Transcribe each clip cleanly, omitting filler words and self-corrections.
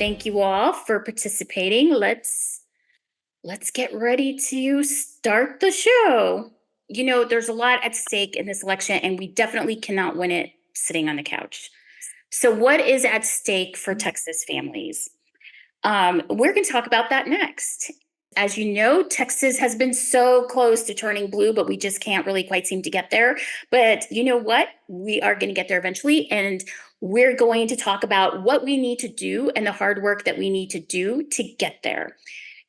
Thank you all for participating. Let's get ready to start the show. There's a lot at stake in this election, and we definitely cannot win it sitting on the couch. So, what is at stake for Texas families? We're going to talk about that next. As you know, Texas has been so close to turning blue, but we just can't really quite seem to get there. But you know what? We are going to get there eventually. And we're going to talk about what we need to do and the hard work that we need to do to get there.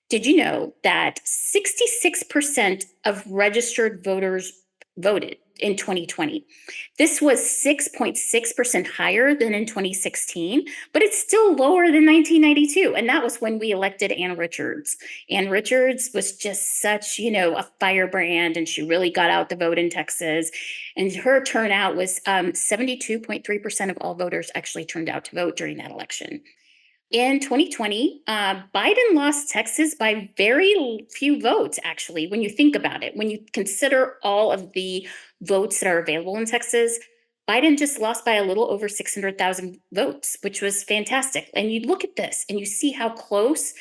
Did you know that 66% of registered voters voted in 2020? This was 6.6% higher than in 2016, but it's still lower than 1992. And that was when we elected Ann Richards. Ann Richards was just such, a firebrand, and she really got out the vote in Texas. And her turnout was 72.3% of all voters actually turned out to vote during that election. In 2020, Biden lost Texas by very few votes, actually, when you think about it. When you consider all of the votes that are available in Texas, Biden just lost by a little over 600,000 votes, which was fantastic. And you look at this and you see how close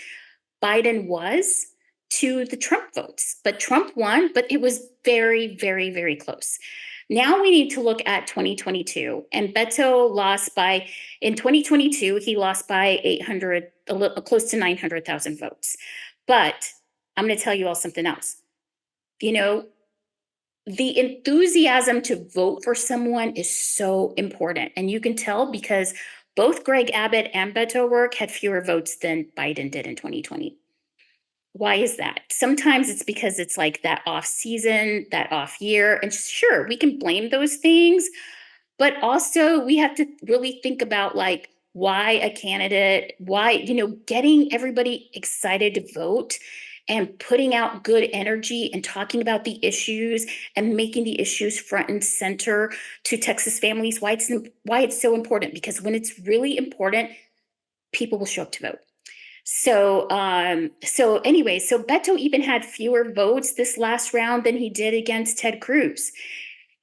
Biden was to the Trump votes. But Trump won, but it was very, very, very close. Now we need to look at 2022, and Beto lost by, in 2022, he lost by 800, close to 900,000 votes. But I'm going to tell you all something else. The enthusiasm to vote for someone is so important. And you can tell because both Greg Abbott and Beto O'Rourke had fewer votes than Biden did in 2020. Why is that? Sometimes it's because it's like that off season, that off year. And sure, we can blame those things, but also we have to really think about like why a candidate, why, getting everybody excited to vote and putting out good energy and talking about the issues and making the issues front and center to Texas families, why it's so important. Because when it's really important, people will show up to vote. So Beto even had fewer votes this last round than he did against Ted Cruz.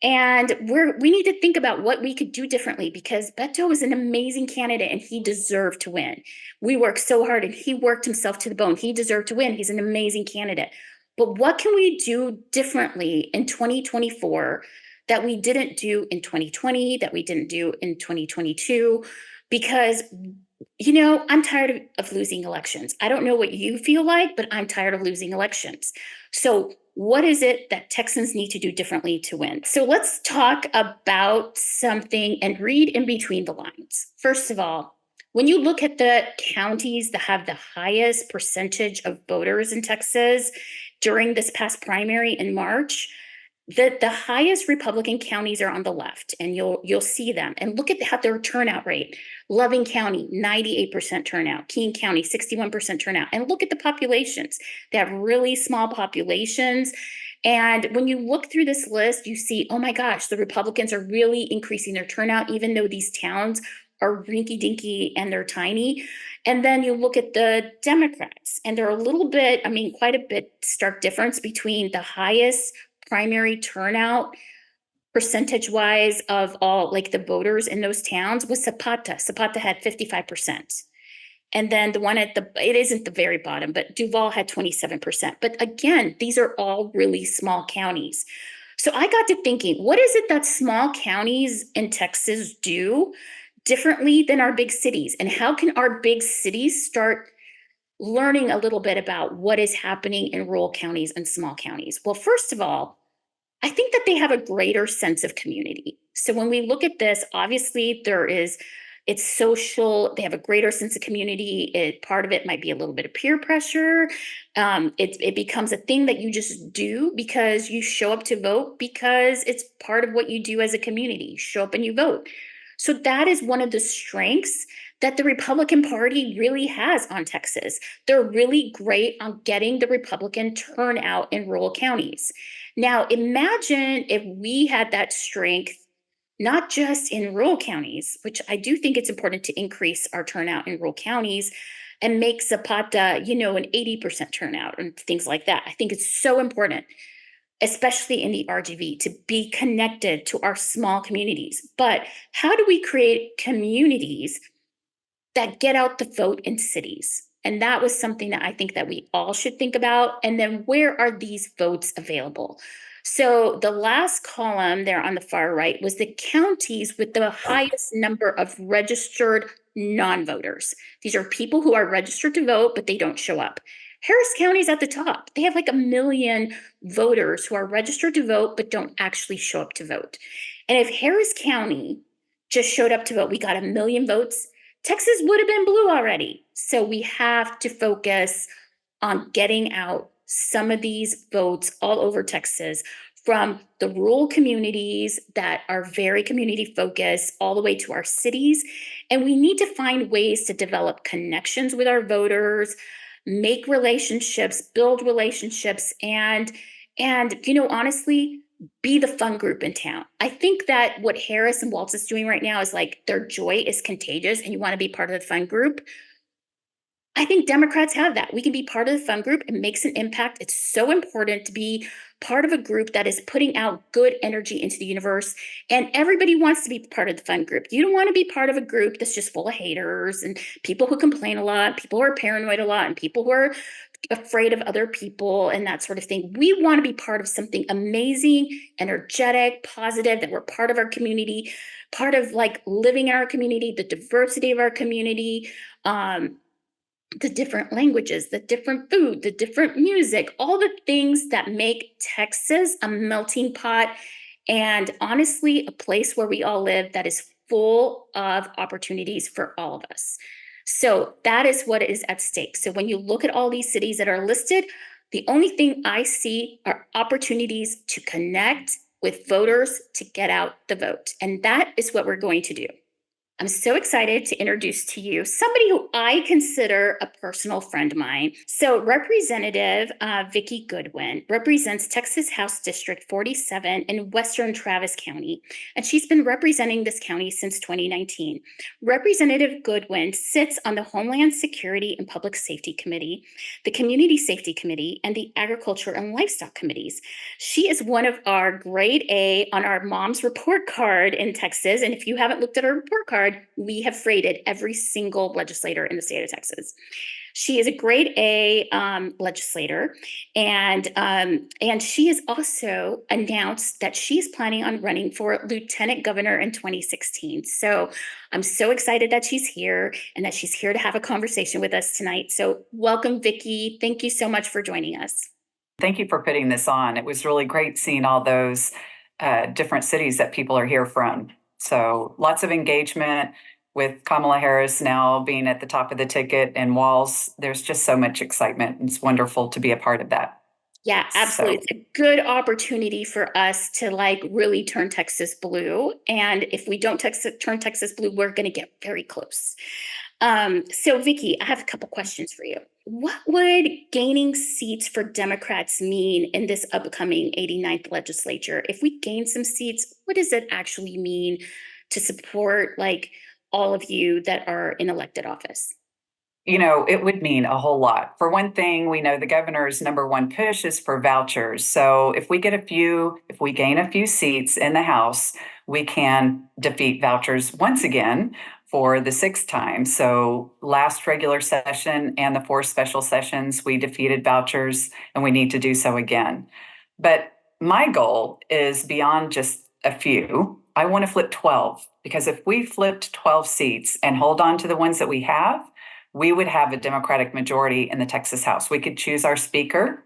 And we need to think about what we could do differently, because Beto is an amazing candidate and he deserved to win. We worked so hard and he worked himself to the bone. He deserved to win. He's an amazing candidate. But what can we do differently in 2024 that we didn't do in 2020, that we didn't do in 2022? Because I'm tired of losing elections. I don't know what you feel like, but I'm tired of losing elections. So what is it that Texans need to do differently to win? So let's talk about something and read in between the lines. First of all, when you look at the counties that have the highest percentage of voters in Texas during this past primary in March, the highest Republican counties are on the left, and you'll see them. And look at their turnout rate. Loving County, 98% turnout. King County, 61% turnout. And look at the populations. They have really small populations. And when you look through this list, you see, oh my gosh, the Republicans are really increasing their turnout, even though these towns are rinky-dinky and they're tiny. And then you look at the Democrats, and they're quite a bit stark difference between the highest primary turnout percentage-wise of all like the voters in those towns was Zapata. Zapata had 55%. And then the one it isn't the very bottom, but Duval had 27%. But again, these are all really small counties. So I got to thinking, what is it that small counties in Texas do differently than our big cities? And how can our big cities start learning a little bit about what is happening in rural counties and small counties? Well, first of all, I think that they have a greater sense of community. So when we look at this, obviously it's social. They have a greater sense of community. Part of it might be a little bit of peer pressure. It becomes a thing that you just do because you show up to vote, because it's part of what you do as a community. You show up and you vote. So that is one of the strengths that the Republican Party really has on Texas. They're really great on getting the Republican turnout in rural counties. Now, imagine if we had that strength, not just in rural counties, which I do think it's important to increase our turnout in rural counties and make Zapata, an 80% turnout and things like that. I think it's so important, especially in the RGV, to be connected to our small communities. But how do we create communities that get out the vote in cities. And that was something that I think that we all should think about. And then where are these votes available? So the last column there on the far right was the counties with the highest number of registered non-voters. These are people who are registered to vote, but they don't show up. Harris County is at the top. They have like 1 million voters who are registered to vote, but don't actually show up to vote. And if Harris County just showed up to vote, we got 1 million votes, Texas would have been blue already. So we have to focus on getting out some of these votes all over Texas, from the rural communities that are very community focused all the way to our cities. And we need to find ways to develop connections with our voters, make relationships, build relationships, and honestly, be the fun group in town. I think that what Harris and Walz is doing right now is like, their joy is contagious and you want to be part of the fun group. I think Democrats have that. We can be part of the fun group. It makes an impact. It's so important to be part of a group that is putting out good energy into the universe. And everybody wants to be part of the fun group. You don't want to be part of a group that's just full of haters and people who complain a lot, people who are paranoid a lot, and people who are afraid of other people and that sort of thing. We want to be part of something amazing, energetic, positive, that we're part of our community, part of like living in our community, the diversity of our community, the different languages, the different food, the different music, all the things that make Texas a melting pot, and honestly, a place where we all live that is full of opportunities for all of us. So that is what is at stake. So when you look at all these cities that are listed, the only thing I see are opportunities to connect with voters to get out the vote. And that is what we're going to do. I'm so excited to introduce to you somebody who I consider a personal friend of mine. So Representative Vicki Goodwin represents Texas House District 47 in Western Travis County, and she's been representing this county since 2019. Representative Goodwin sits on the Homeland Security and Public Safety Committee, the Community Safety Committee, and the Agriculture and Livestock Committees. She is one of our grade A on our mom's report card in Texas, and if you haven't looked at her report card, we have rated every single legislator in the state of Texas. She is a grade A legislator, and she has also announced that she's planning on running for lieutenant governor in 2016. So I'm so excited that she's here and that she's here to have a conversation with us tonight. So welcome, Vicki. Thank you so much for joining us. Thank you for putting this on. It was really great seeing all those different cities that people are here from. So lots of engagement with Kamala Harris now being at the top of the ticket, and Walz. There's just so much excitement. It's wonderful to be a part of that. Yeah, absolutely. So, it's a good opportunity for us to like really turn Texas blue. And if we don't turn Texas blue, we're going to get very close. So Vicki, I have a couple questions for you. What would gaining seats for Democrats mean in this upcoming 89th legislature? If we gain some seats, what does it actually mean to support like all of you that are in elected office? It would mean a whole lot. For one thing, we know the governor's number one push is for vouchers. So if we gain a few seats in the House, we can defeat vouchers once again for the 6th time. So last regular session and the 4 special sessions, we defeated vouchers, and we need to do so again. But my goal is beyond just a few. I want to flip 12, because if we flipped 12 seats and hold on to the ones that we have, we would have a Democratic majority in the Texas House. We could choose our speaker.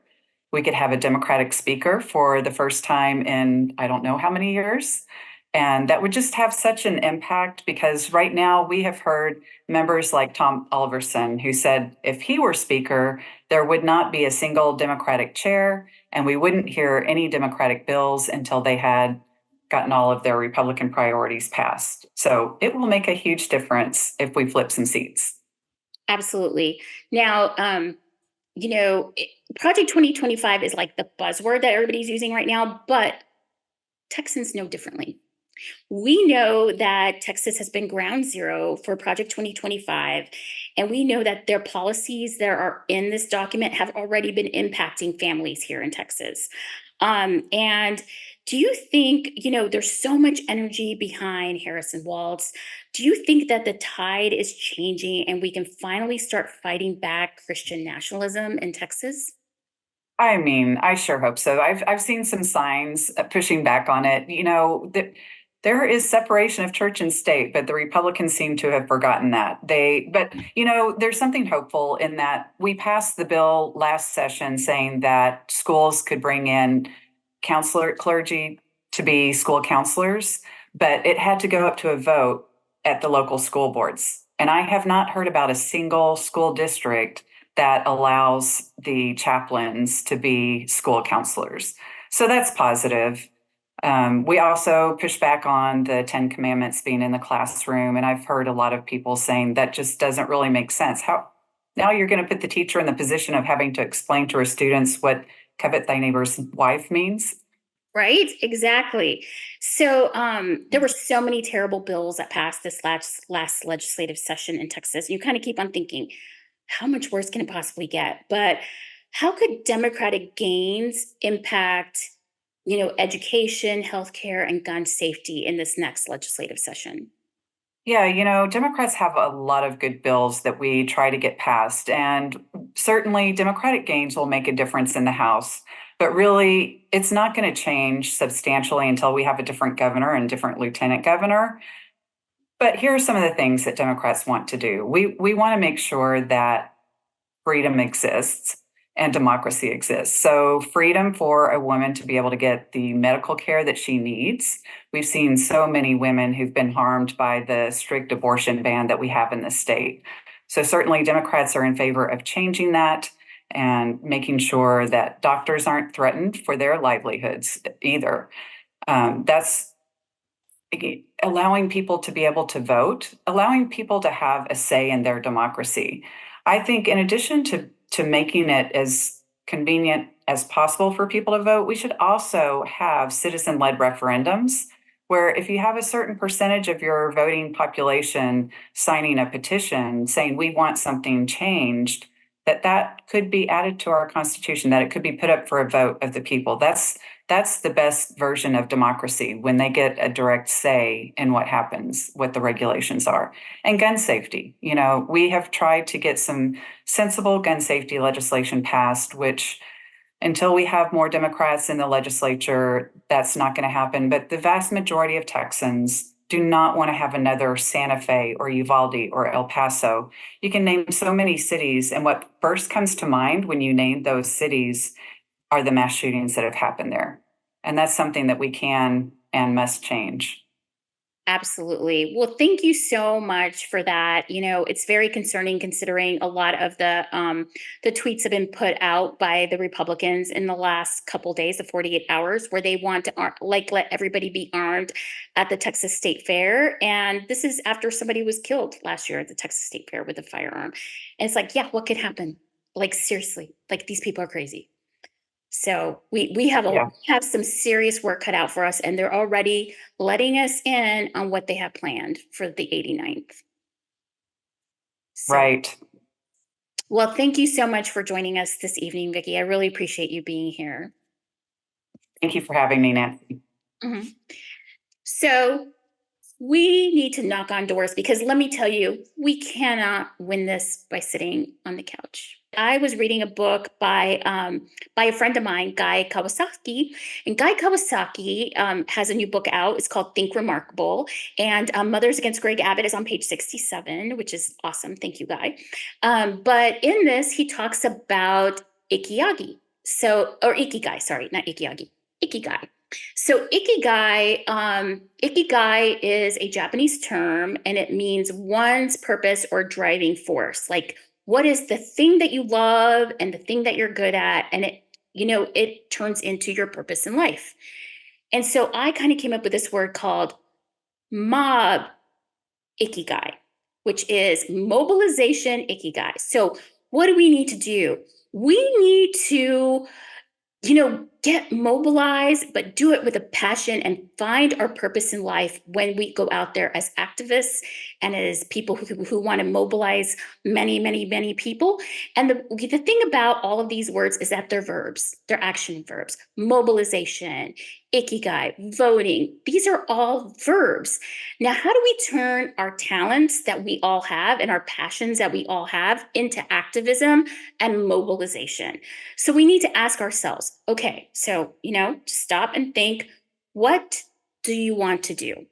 We could have a Democratic speaker for the first time in I don't know how many years. And that would just have such an impact, because right now we have heard members like Tom Oliverson, who said if he were speaker, there would not be a single Democratic chair, and we wouldn't hear any Democratic bills until they had gotten all of their Republican priorities passed. So it will make a huge difference if we flip some seats. Absolutely. Now, Project 2025 is like the buzzword that everybody's using right now, but Texans know differently. We know that Texas has been ground zero for Project 2025, and we know that their policies that are in this document have already been impacting families here in Texas. And Do you think, there's so much energy behind Harrison Waltz? Do you think that the tide is changing and we can finally start fighting back Christian nationalism in Texas? I mean, I sure hope so. I've seen some signs pushing back on it. That there is separation of church and state, but the Republicans seem to have forgotten that. But there's something hopeful in that we passed the bill last session saying that schools could bring in clergy to be school counselors, but it had to go up to a vote at the local school boards. And I have not heard about a single school district that allows the chaplains to be school counselors. So that's positive. We also push back on the 10 Commandments being in the classroom. And I've heard a lot of people saying that just doesn't really make sense. How now you're going to put the teacher in the position of having to explain to her students what covet thy neighbor's wife means? Right? Exactly. So there were so many terrible bills that passed this last legislative session in Texas. You kind of keep on thinking, how much worse can it possibly get? But how could democratic gains impact, education, healthcare, and gun safety in this next legislative session? Yeah, Democrats have a lot of good bills that we try to get passed, and certainly Democratic gains will make a difference in the House. But really, it's not going to change substantially until we have a different governor and different lieutenant governor. But here are some of the things that Democrats want to do. We want to make sure that freedom exists and democracy exists. So, freedom for a woman to be able to get the medical care that she needs. We've seen so many women who've been harmed by the strict abortion ban that we have in the state. So, certainly, Democrats are in favor of changing that and making sure that doctors aren't threatened for their livelihoods either. That's allowing people to be able to vote, allowing people to have a say in their democracy. I think, in addition to making it as convenient as possible for people to vote, we should also have citizen led referendums where if you have a certain percentage of your voting population signing a petition saying we want something changed, that could be added to our constitution, that it could be put up for a vote of the people. That's the best version of democracy, when they get a direct say in what happens, what the regulations are. And gun safety, we have tried to get some sensible gun safety legislation passed, which until we have more Democrats in the legislature, that's not going to happen. But the vast majority of Texans do not want to have another Santa Fe or Uvalde or El Paso. You can name so many cities, and what first comes to mind when you name those cities are the mass shootings that have happened there. And that's something that we can and must change. Absolutely. Well, thank you so much for that. It's very concerning considering a lot of the tweets have been put out by the Republicans in the last couple days, the 48 hours, where they want to let everybody be armed at the Texas State Fair. And this is after somebody was killed last year at the Texas State Fair with a firearm. And it's like, yeah, what could happen? Like seriously, like these people are crazy. So Yeah, we have some serious work cut out for us, and they're already letting us in on what they have planned for the 89th. So, right. well, thank you so much for joining us this evening, Vicki. I really appreciate you being here. Thank you for having me, Nancy. Mhm. So, we need to knock on doors because let me tell you, we cannot win this by sitting on the couch. I was reading a book by a friend of mine, Guy Kawasaki, and Guy Kawasaki has a new book out. It's called Think Remarkable, and Mothers Against Greg Abbott is on page 67, which is awesome. Thank you, Guy. But in this, he talks about ikigai. Or ikigai, sorry, not ikigai, ikigai. So ikigai is a Japanese term, and it means one's purpose or driving force. Like, what is the thing that you love and the thing that you're good at, and it turns into your purpose in life. And so I kind of came up with this word called mob ikigai, which is mobilization ikigai. So what do we need to do? We need to get mobilized, but do it with a passion and find our purpose in life when we go out there as activists and as people who want to mobilize many, many, many people. And the thing about all of these words is that they're verbs, they're action verbs. Mobilization, ikigai, voting, these are all verbs. Now, how do we turn our talents that we all have and our passions that we all have into activism and mobilization? So we need to ask ourselves, okay, so, stop and think, what do you want to do?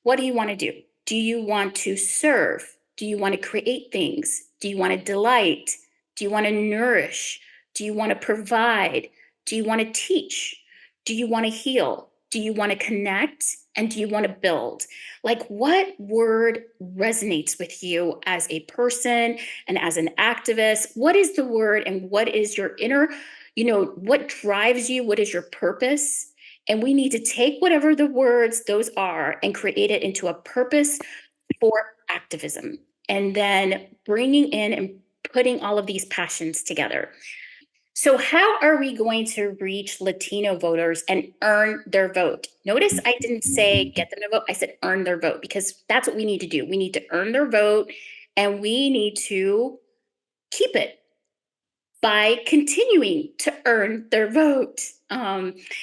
What do you want to do? Do you want to serve? Do you want to create things? Do you want to delight? Do you want to nourish? Do you want to provide? Do you want to teach? Do you want to heal? Do you want to connect? And do you want to build? Like, what word resonates with you as a person and as an activist? What is the word and what is your inner, what drives you? What is your purpose? And we need to take whatever the words those are and create it into a purpose for activism. And then bringing in and putting all of these passions together. So, how are we going to reach Latino voters and earn their vote? Notice I didn't say get them to vote, I said earn their vote, because that's what we need to do. We need to earn their vote and we need to keep it by continuing to earn their vote.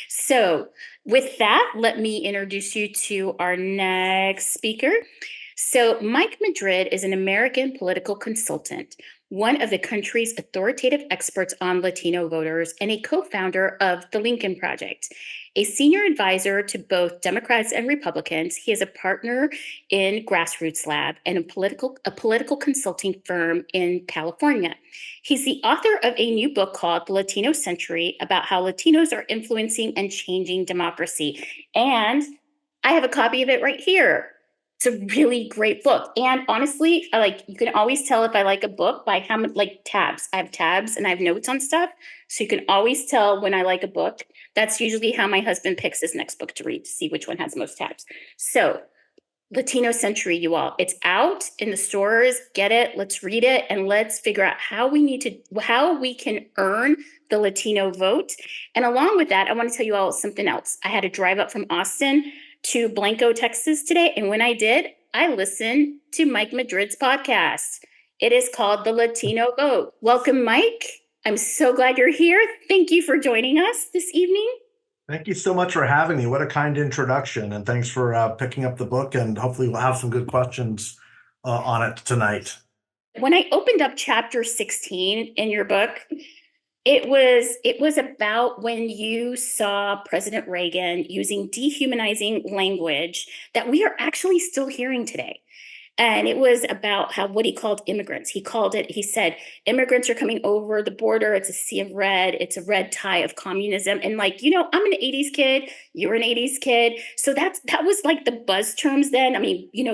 So, with that, let me introduce you to our next speaker. So, Mike Madrid is an American political consultant, one of the country's authoritative experts on Latino voters, and a co founder of the Lincoln Project. A senior advisor to both Democrats and Republicans, he is a partner in Grassroots Lab and a political consulting firm in California. He's the author of a new book called The Latino Century, about how Latinos are influencing and changing democracy. And I have a copy of it right here. It's a really great book. And honestly, you can always tell if I like a book by how many tabs. I have tabs and I have notes on stuff. So you can always tell when I like a book. That's usually how my husband picks his next book to read, to see which one has the most tabs. So Latino Century, you all. It's out in the stores. Get it. Let's read it, and let's figure out how we can earn the Latino vote. And along with that, I want to tell you all something else. I had to drive up from Austin to Blanco, Texas today, and when I did, I listened to Mike Madrid's podcast. It is called The Latino Vote. Welcome, Mike. I'm so glad you're here. Thank you for joining us this evening. Thank you so much for having me. What a kind introduction. And thanks for picking up the book. And hopefully we'll have some good questions on it tonight. When I opened up chapter 16 in your book, it was about when you saw President Reagan using dehumanizing language that we are actually still hearing today. And it was about what he called immigrants. He said, immigrants are coming over the border. It's a sea of red. It's a red tie of communism. And I'm an 80s kid. You're an 80s kid. So that was like the buzz terms then.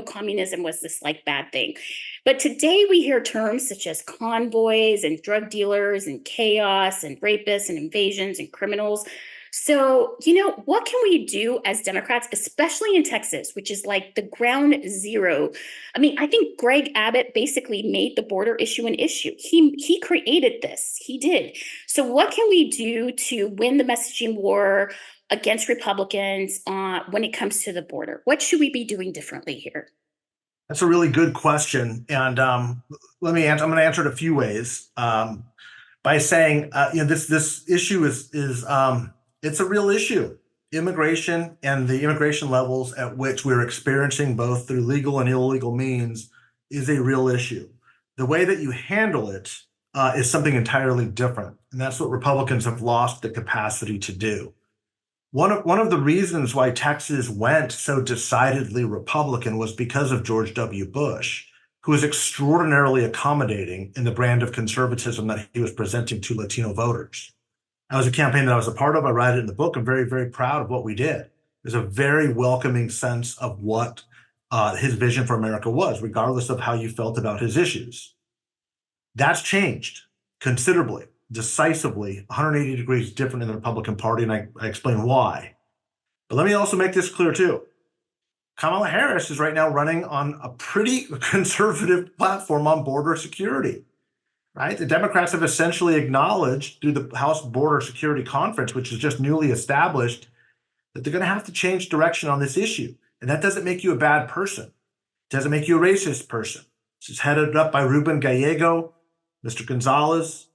Communism was this bad thing. But today we hear terms such as convoys and drug dealers and chaos and rapists and invasions and criminals. So, what can we do as Democrats, especially in Texas, which is like the ground zero? I think Greg Abbott basically made the border issue an issue. He created this. He did. So what can we do to win the messaging war against Republicans when it comes to the border? What should we be doing differently here? That's a really good question. And let me answer. I'm going to answer it a few ways by saying, this issue is it's a real issue. Immigration and the immigration levels at which we're experiencing both through legal and illegal means is a real issue. The way that you handle it is something entirely different. And that's what Republicans have lost the capacity to do. One of the reasons why Texas went so decidedly Republican was because of George W. Bush, who was extraordinarily accommodating in the brand of conservatism that he was presenting to Latino voters. That was a campaign that I was a part of. I write it in the book. I'm very, very proud of what we did. There's a very welcoming sense of what his vision for America was, regardless of how you felt about his issues. That's changed considerably, decisively, 180 degrees different in the Republican Party, and I explain why. But let me also make this clear too. Kamala Harris is right now running on a pretty conservative platform on border security. right? The Democrats have essentially acknowledged through the House Border Security Conference, which is just newly established, that they're going to have to change direction on this issue. And that doesn't make you a bad person. It doesn't make you a racist person. This is headed up by Ruben Gallego, Mr. Gonzalez,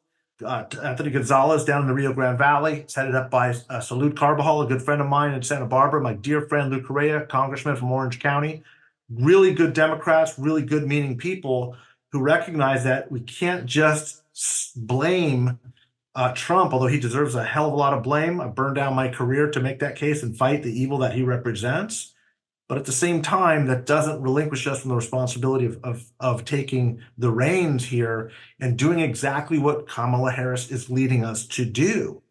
Anthony Gonzalez down in the Rio Grande Valley. It's headed up by Salud Carbajal, a good friend of mine in Santa Barbara, my dear friend Lou Correa, congressman from Orange County. Really good Democrats, really good meaning people who recognize that we can't just blame Trump, although he deserves a hell of a lot of blame. I burned down my career to make that case and fight the evil that he represents. But at the same time, that doesn't relinquish us from the responsibility of taking the reins here and doing exactly what Kamala Harris is leading us to do,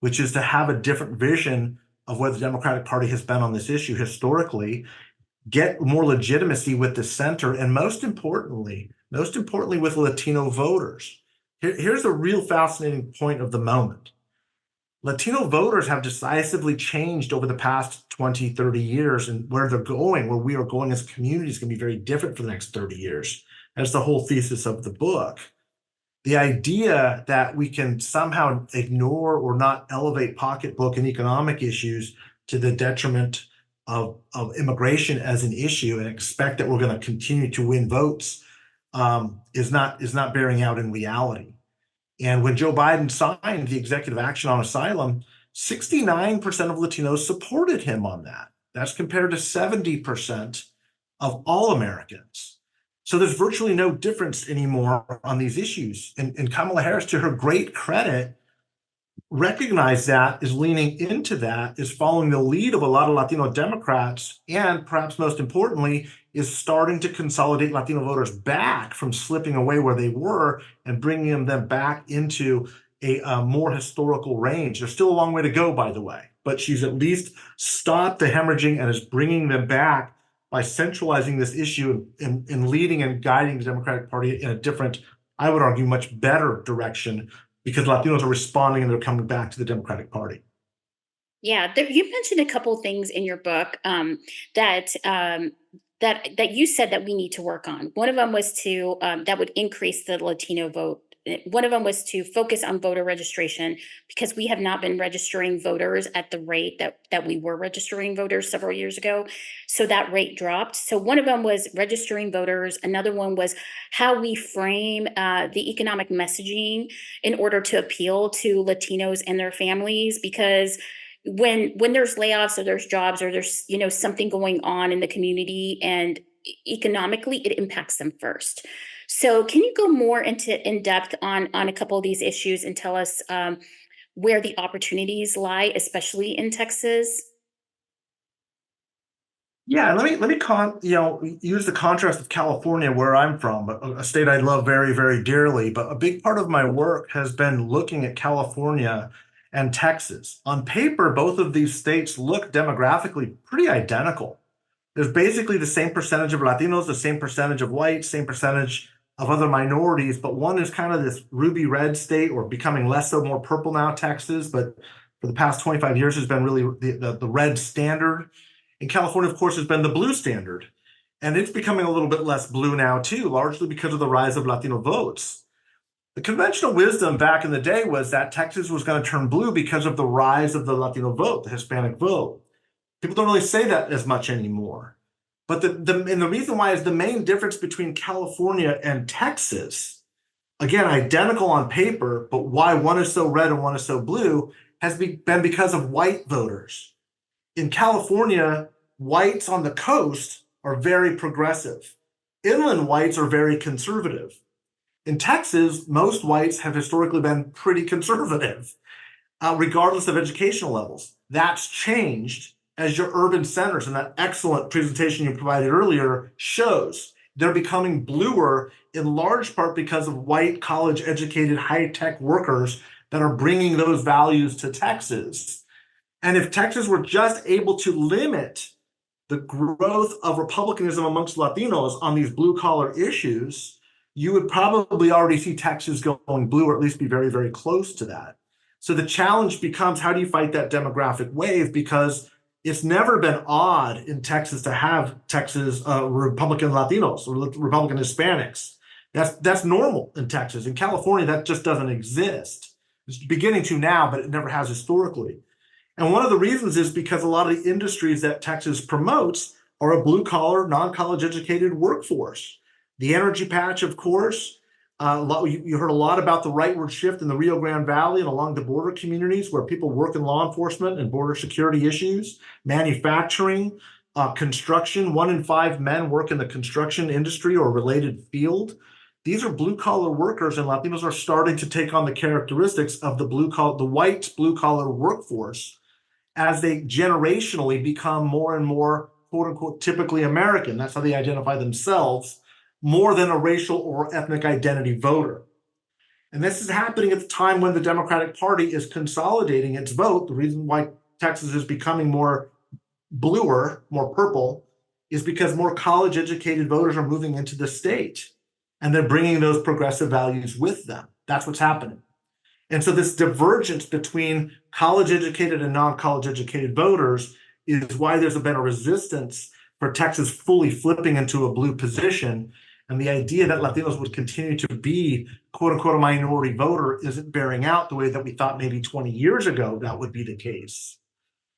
which is to have a different vision of where the Democratic Party has been on this issue historically, get more legitimacy with the center, and most importantly with Latino voters. Here's a real fascinating point of the moment. Latino voters have decisively changed over the past 20, 30 years, and where they're going, where we are going as communities, can be very different for the next 30 years. That's the whole thesis of the book. The idea that we can somehow ignore or not elevate pocketbook and economic issues to the detriment of immigration as an issue and expect that we're going to continue to win votes is not bearing out in reality. And when Joe Biden signed the executive action on asylum, 69% of Latinos supported him on that. That's compared to 70% of all Americans. So there's virtually no difference anymore on these issues. And Kamala Harris, to her great credit, recognized that, is leaning into that, is following the lead of a lot of Latino Democrats, and perhaps most importantly, is starting to consolidate Latino voters back from slipping away where they were and bringing them back into a more historical range. There's still a long way to go, by the way, but she's at least stopped the hemorrhaging and is bringing them back by centralizing this issue and leading and guiding the Democratic Party in a different, I would argue, much better direction, because Latinos are responding and they're coming back to the Democratic Party. Yeah, you mentioned a couple things in your book that that you said that we need to work on. One of them was to that would increase the Latino vote. One of them was to focus on voter registration, because we have not been registering voters at the rate that we were registering voters several years ago. So that rate dropped. So one of them was registering voters. Another one was how we frame the economic messaging in order to appeal to Latinos and their families, because when there's layoffs or there's jobs or there's something going on in the community and economically, it impacts them first. So can you go more in depth on a couple of these issues and tell us where the opportunities lie, especially in Texas? Yeah, let me use the contrast of California, where I'm from, a state I love very, very dearly. But a big part of my work has been looking at California and Texas. On paper, both of these states look demographically pretty identical. There's basically the same percentage of Latinos, the same percentage of whites, same percentage of other minorities, but one is kind of this ruby red state, or becoming less so, more purple now, Texas, but for the past 25 years has been really the red standard. And California, of course, has been the blue standard. And it's becoming a little bit less blue now, too, largely because of the rise of Latino votes. The conventional wisdom back in the day was that Texas was going to turn blue because of the rise of the Latino vote, the Hispanic vote. People don't really say that as much anymore. But the reason why is the main difference between California and Texas, again, identical on paper, but why one is so red and one is so blue, has been because of white voters. In California, whites on the coast are very progressive. Inland whites are very conservative. In Texas, most whites have historically been pretty conservative, regardless of educational levels. That's changed as your urban centers, and that excellent presentation you provided earlier shows. They're becoming bluer in large part because of white, college-educated, high-tech workers that are bringing those values to Texas. And if Texas were just able to limit the growth of republicanism amongst Latinos on these blue-collar issues, you would probably already see Texas going blue, or at least be very, very close to that. So the challenge becomes, how do you fight that demographic wave? Because it's never been odd in Texas to have Republican Latinos or Republican Hispanics. That's normal in Texas. In California, that just doesn't exist. It's beginning to now, but it never has historically. And one of the reasons is because a lot of the industries that Texas promotes are a blue collar, non college educated workforce. The energy patch, of course. You heard a lot about the rightward shift in the Rio Grande Valley and along the border communities where people work in law enforcement and border security issues, manufacturing, construction. 1 in 5 men work in the construction industry or related field. These are blue collar workers, and Latinos are starting to take on the characteristics of the white blue collar workforce as they generationally become more and more, quote unquote, typically American. That's how they identify themselves, more than a racial or ethnic identity voter. And this is happening at the time when the Democratic Party is consolidating its vote. The reason why Texas is becoming more bluer, more purple, is because more college educated voters are moving into the state and they're bringing those progressive values with them. That's what's happening. And so this divergence between college educated and non-college educated voters is why there's been a resistance for Texas fully flipping into a blue position. And the idea that Latinos would continue to be, quote unquote, a minority voter isn't bearing out the way that we thought maybe 20 years ago that would be the case.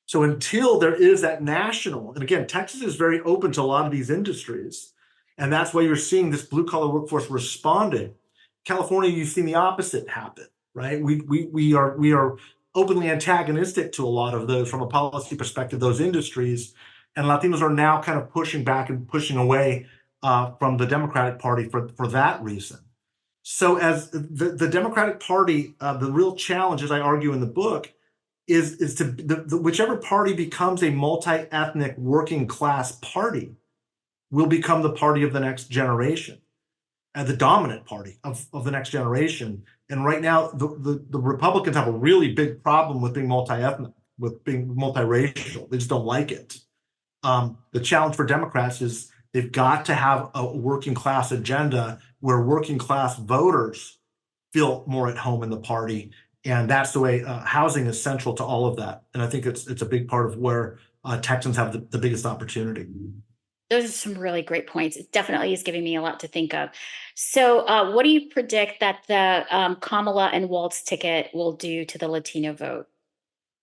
So until there is that national, and again, Texas is very open to a lot of these industries. And that's why you're seeing this blue collar workforce responding. California, you've seen the opposite happen, right? We are openly antagonistic to a lot of those from a policy perspective, those industries. And Latinos are now kind of pushing back and pushing away from the Democratic Party for that reason. So as the Democratic Party, the real challenge, as I argue in the book, is to whichever party becomes a multi-ethnic working class party will become the party of the next generation and the dominant party of the next generation. And right now, the Republicans have a really big problem with being multi-ethnic, with being multiracial. They just don't like it. The challenge for Democrats is they've got to have a working class agenda where working class voters feel more at home in the party. And that's the way housing is central to all of that. And I think it's a big part of where Texans have the biggest opportunity. Those are some really great points. It definitely is giving me a lot to think of. So, what do you predict that the Kamala and Waltz ticket will do to the Latino vote?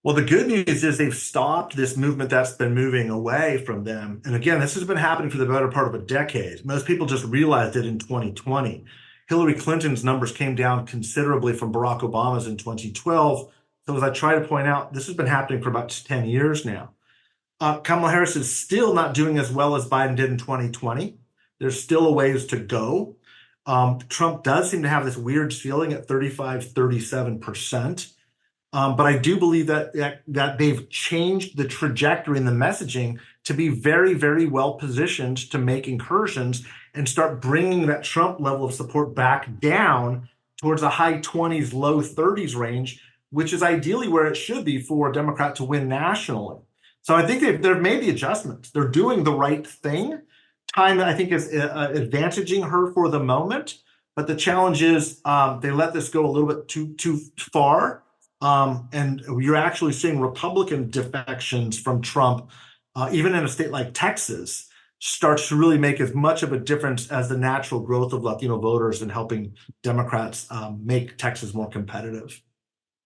Well, the good news is they've stopped this movement that's been moving away from them. And again, this has been happening for the better part of a decade. Most people just realized it in 2020. Hillary Clinton's numbers came down considerably from Barack Obama's in 2012. So as I try to point out, this has been happening for about 10 years now. Kamala Harris is still not doing as well as Biden did in 2020. There's still a ways to go. Trump does seem to have this weird ceiling at 37%. But I do believe that they've changed the trajectory and the messaging to be very, very well positioned to make incursions and start bringing that Trump level of support back down towards a high 20s, low 30s range, which is ideally where it should be for a Democrat to win nationally. So I think they've made the adjustments. They're doing the right thing. Time, I think, is advantaging her for the moment. But the challenge is they let this go a little bit too far. And you're actually seeing Republican defections from Trump, even in a state like Texas, starts to really make as much of a difference as the natural growth of Latino voters in helping Democrats make Texas more competitive.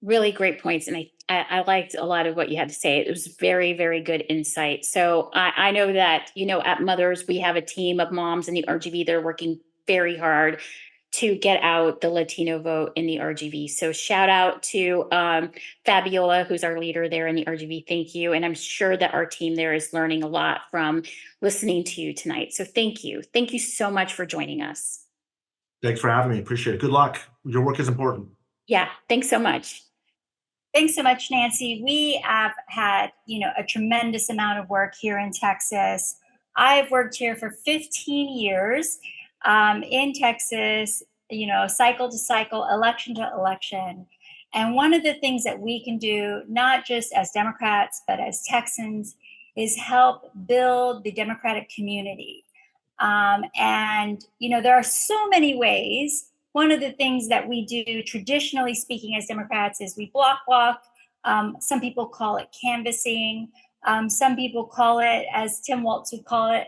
Really great points. And I liked a lot of what you had to say. It was very, very good insight. So I know that, at Mothers, we have a team of moms in the RGV. They're working very hard to get out the Latino vote in the RGV. So shout out to Fabiola, who's our leader there in the RGV. Thank you. And I'm sure that our team there is learning a lot from listening to you tonight. So thank you. Thank you so much for joining us. Thanks for having me. Appreciate it. Good luck. Your work is important. Yeah, thanks so much. Thanks so much, Nancy. We have had, a tremendous amount of work here in Texas. I've worked here for 15 years in Texas, cycle to cycle, election to election. And one of the things that we can do, not just as Democrats, but as Texans, is help build the Democratic community. And there are so many ways. One of the things that we do, traditionally speaking, as Democrats, is we block walk. Some people call it canvassing. Some people call it, as Tim Waltz would call it,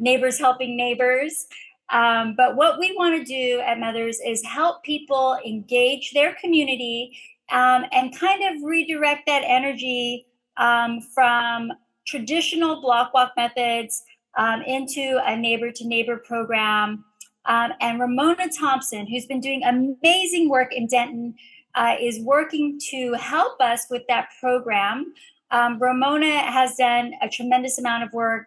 neighbors helping neighbors. But what we want to do at Mothers is help people engage their community and kind of redirect that energy from traditional block walk methods into a neighbor to neighbor program. And Ramona Thompson, who's been doing amazing work in Denton, is working to help us with that program. Ramona has done a tremendous amount of work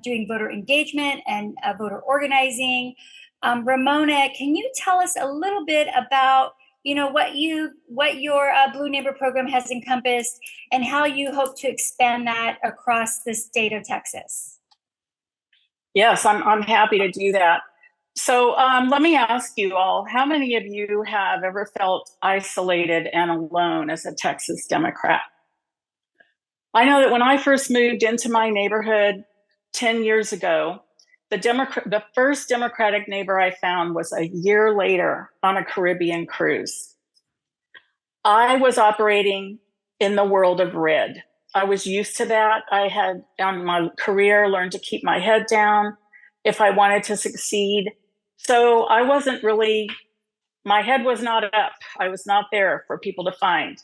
doing voter engagement and voter organizing. Ramona, can you tell us a little bit about what your Blue Neighbor program has encompassed and how you hope to expand that across the state of Texas? Yes, I'm happy to do that. So let me ask you all, how many of you have ever felt isolated and alone as a Texas Democrat? I know that when I first moved into my neighborhood 10 years ago, the first Democratic neighbor I found was a year later on a Caribbean cruise. I was operating in the world of red. I was used to that. I had, on my career, learned to keep my head down if I wanted to succeed. So I wasn't really, my head was not up. I was not there for people to find.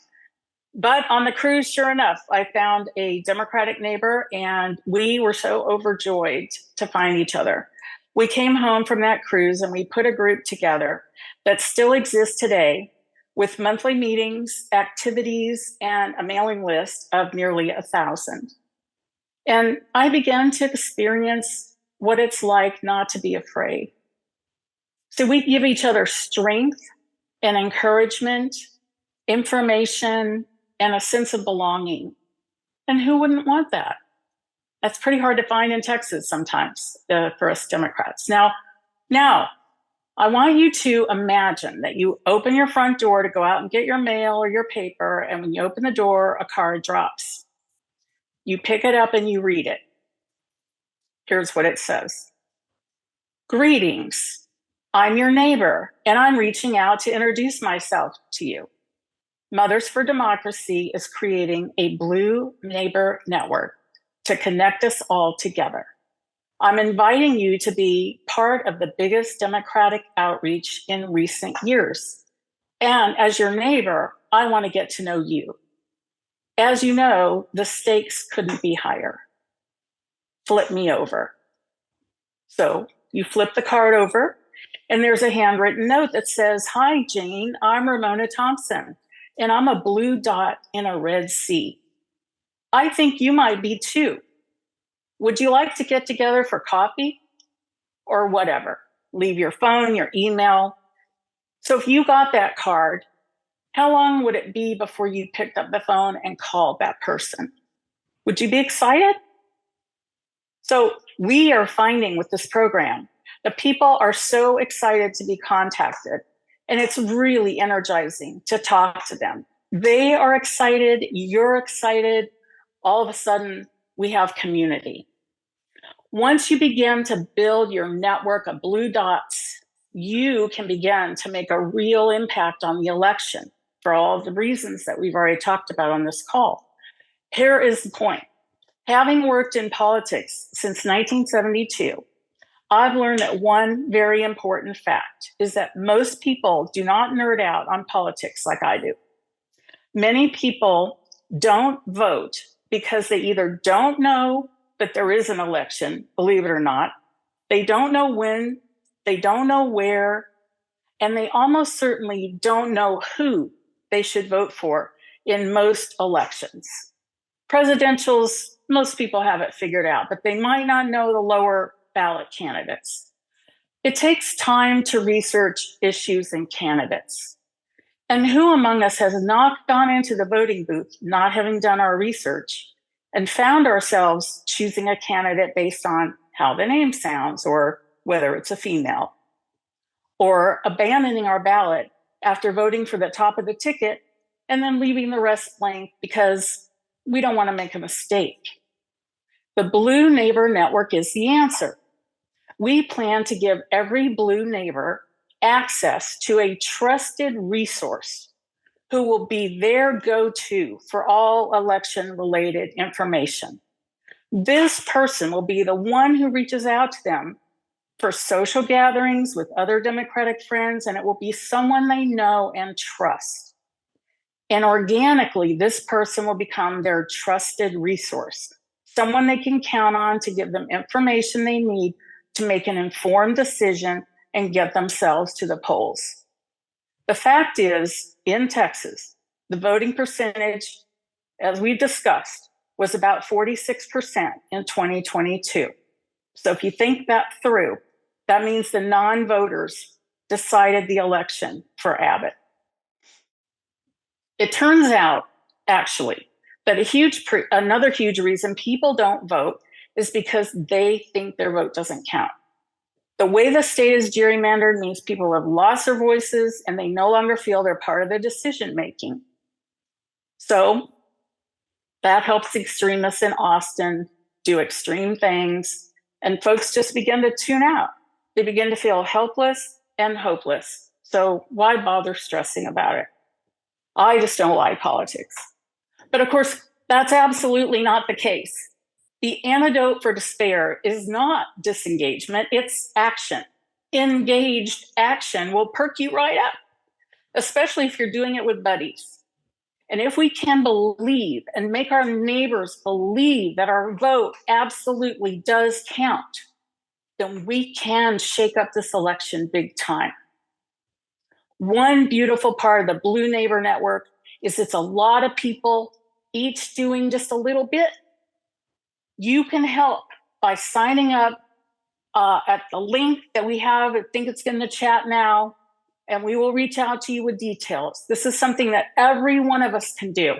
But on the cruise, sure enough, I found a Democratic neighbor, and we were so overjoyed to find each other. We came home from that cruise and we put a group together that still exists today with monthly meetings, activities, and a mailing list of nearly 1,000. And I began to experience what it's like not to be afraid. So we give each other strength and encouragement, information, and a sense of belonging. And who wouldn't want that? That's pretty hard to find in Texas sometimes for us Democrats. Now, I want you to imagine that you open your front door to go out and get your mail or your paper, and when you open the door, a card drops. You pick it up and you read it. Here's what it says. Greetings. I'm your neighbor, and I'm reaching out to introduce myself to you. Mothers for Democracy is creating a Blue Neighbor Network to connect us all together. I'm inviting you to be part of the biggest Democratic outreach in recent years. And as your neighbor, I want to get to know you. As you know, the stakes couldn't be higher. Flip me over. So you flip the card over, and there's a handwritten note that says, Hi, Jane, I'm Ramona Thompson, and I'm a blue dot in a red sea. I think you might be too. Would you like to get together for coffee? Or whatever. Leave your phone, your email. So if you got that card, how long would it be before you picked up the phone and called that person? Would you be excited? So we are finding with this program that people are so excited to be contacted, and it's really energizing to talk to them. They are excited, you're excited. All of a sudden, we have community. Once you begin to build your network of blue dots, you can begin to make a real impact on the election for all of the reasons that we've already talked about on this call. Here is the point. Having worked in politics since 1972, I've learned that one very important fact is that most people do not nerd out on politics like I do. Many people don't vote because they either don't know that there is an election, believe it or not, they don't know when, they don't know where, and they almost certainly don't know who they should vote for in most elections. Presidentials, most people have it figured out, but they might not know the lower ballot candidates. It takes time to research issues and candidates. And who among us has not gone into the voting booth, not having done our research, and found ourselves choosing a candidate based on how the name sounds or whether it's a female, or abandoning our ballot after voting for the top of the ticket and then leaving the rest blank because we don't want to make a mistake. The Blue Neighbor Network is the answer. We plan to give every Blue neighbor access to a trusted resource who will be their go-to for all election-related information. This person will be the one who reaches out to them for social gatherings with other Democratic friends, and it will be someone they know and trust. And organically, this person will become their trusted resource, someone they can count on to give them information they need to make an informed decision and get themselves to the polls. The fact is, in Texas, the voting percentage, as we've discussed, was about 46% in 2022. So if you think that through, that means the non-voters decided the election for Abbott. It turns out, actually, that another huge reason people don't vote is because they think their vote doesn't count. The way the state is gerrymandered means people have lost their voices and they no longer feel they're part of the decision making. So that helps extremists in Austin do extreme things, and folks just begin to tune out. They begin to feel helpless and hopeless. So why bother stressing about it? I just don't like politics. But of course, that's absolutely not the case. The antidote for despair is not disengagement, it's action. Engaged action will perk you right up, especially if you're doing it with buddies. And if we can believe and make our neighbors believe that our vote absolutely does count, then we can shake up this election big time. One beautiful part of the Blue Neighbor Network is it's a lot of people, each doing just a little bit. You can help by signing up at the link that we have. I think it's in the chat now, and we will reach out to you with details. This is something that every one of us can do.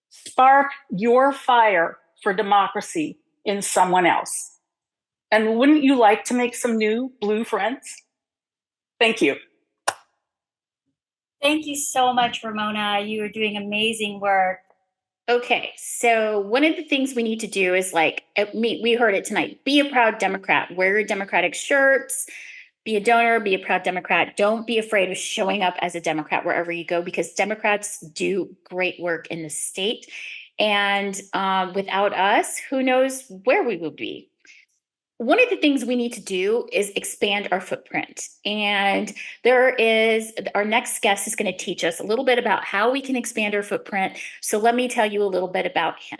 Spark your fire for democracy in someone else. And wouldn't you like to make some new blue friends? Thank you. Thank you so much, Ramona. You are doing amazing work. Okay, so one of the things we need to do is we heard it tonight, be a proud Democrat, wear your Democratic shirts, be a donor, be a proud Democrat. Don't be afraid of showing up as a Democrat wherever you go, because Democrats do great work in the state. And without us, who knows where we would be. One of the things we need to do is expand our footprint. And our next guest is going to teach us a little bit about how we can expand our footprint. So let me tell you a little bit about him.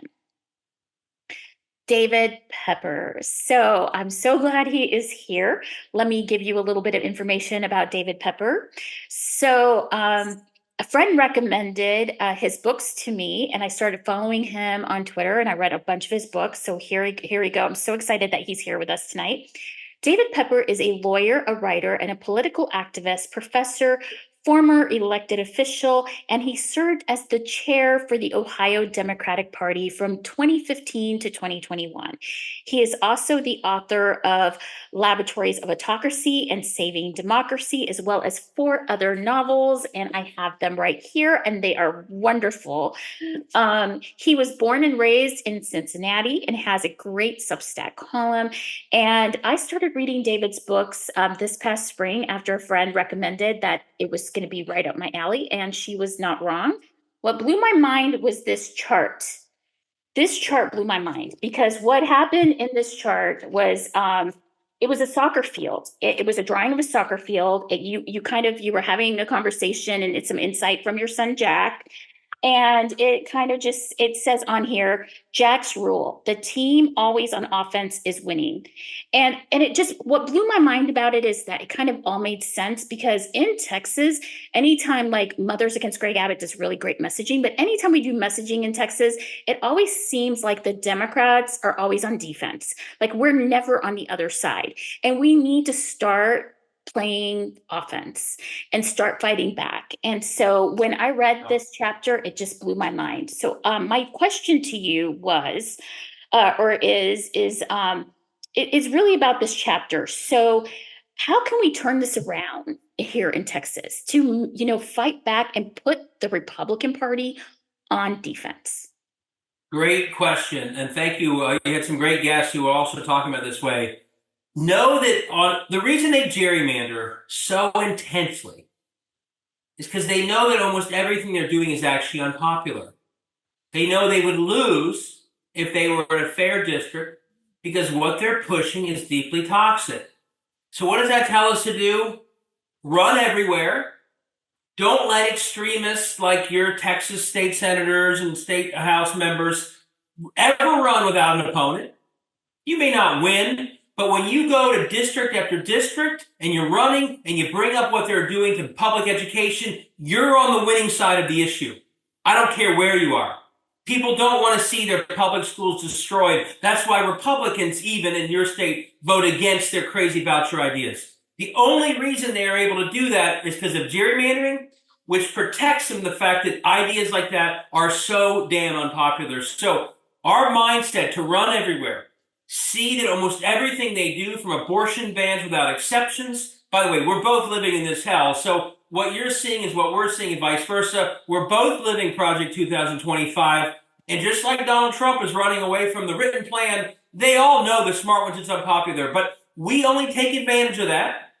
David Pepper. So I'm so glad he is here. Let me give you a little bit of information about David Pepper. So a friend recommended his books to me, and I started following him on Twitter, and I read a bunch of his books. So here we go. I'm so excited that he's here with us tonight. David Pepper is a lawyer, a writer, and a political activist, professor, former elected official, and he served as the chair for the Ohio Democratic Party from 2015 to 2021. He is also the author of Laboratories of Autocracy and Saving Democracy, as well as 4 other novels, and I have them right here, and they are wonderful. He was born and raised in Cincinnati and has a great Substack column, and I started reading David's books this past spring after a friend recommended that it was going to be right up my alley, and she was not wrong. What blew my mind was this chart. This chart blew my mind because what happened in this chart was it was a soccer field. It was a drawing of a soccer field. You were having a conversation, and it's some insight from your son Jack. And it says on here, Jack's rule, the team always on offense is winning. And what blew my mind about it is that it kind of all made sense, because in Texas, anytime Mothers Against Greg Abbott does really great messaging, but anytime we do messaging in Texas, it always seems like the Democrats are always on defense. We're never on the other side. And we need to start playing offense and start fighting back. And so when I read this chapter, it just blew my mind. So my question to you was, is really about this chapter. So how can we turn this around here in Texas to, fight back and put the Republican Party on defense? Great question. And thank you. You had some great guests who were also talking about this way. Know that the reason they gerrymander so intensely is because they know that almost everything they're doing is actually unpopular. They know they would lose if they were in a fair district because what they're pushing is deeply toxic. So what does that tell us to do? Run everywhere. Don't let extremists like your Texas state senators and state house members ever run without an opponent. You may not win, but when you go to district after district and you're running and you bring up what they're doing to public education, you're on the winning side of the issue. I don't care where you are. People don't want to see their public schools destroyed. That's why Republicans, even in your state, vote against their crazy voucher ideas. The only reason they are able to do that is because of gerrymandering, which protects them the fact that ideas like that are so damn unpopular. So our mindset to run everywhere, see that almost everything they do, from abortion bans without exceptions. By the way, we're both living in this hell. So what you're seeing is what we're seeing and vice versa. We're both living Project 2025. And just like Donald Trump is running away from the written plan, they all know the smart ones is unpopular. But we only take advantage of that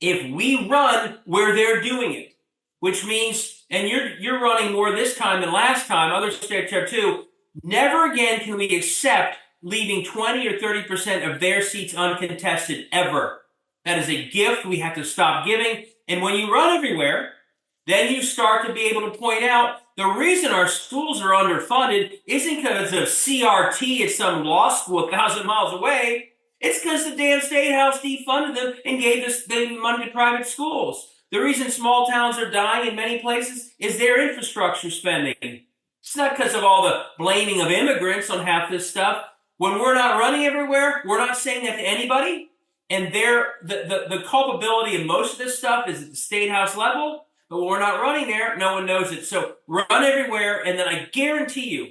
if we run where they're doing it, which means, and you're running more this time than last time, other states are too, never again can we accept leaving 20 or 30% of their seats uncontested ever. That is a gift we have to stop giving. And when you run everywhere, then you start to be able to point out the reason our schools are underfunded isn't because of CRT at some law school 1,000 miles away. It's because the damn state house defunded them and gave us the money to private schools. The reason small towns are dying in many places is their infrastructure spending. It's not because of all the blaming of immigrants on half this stuff. When we're not running everywhere, we're not saying that to anybody. And the culpability of most of this stuff is at the state house level. But when we're not running there, no one knows it. So run everywhere, and then I guarantee you,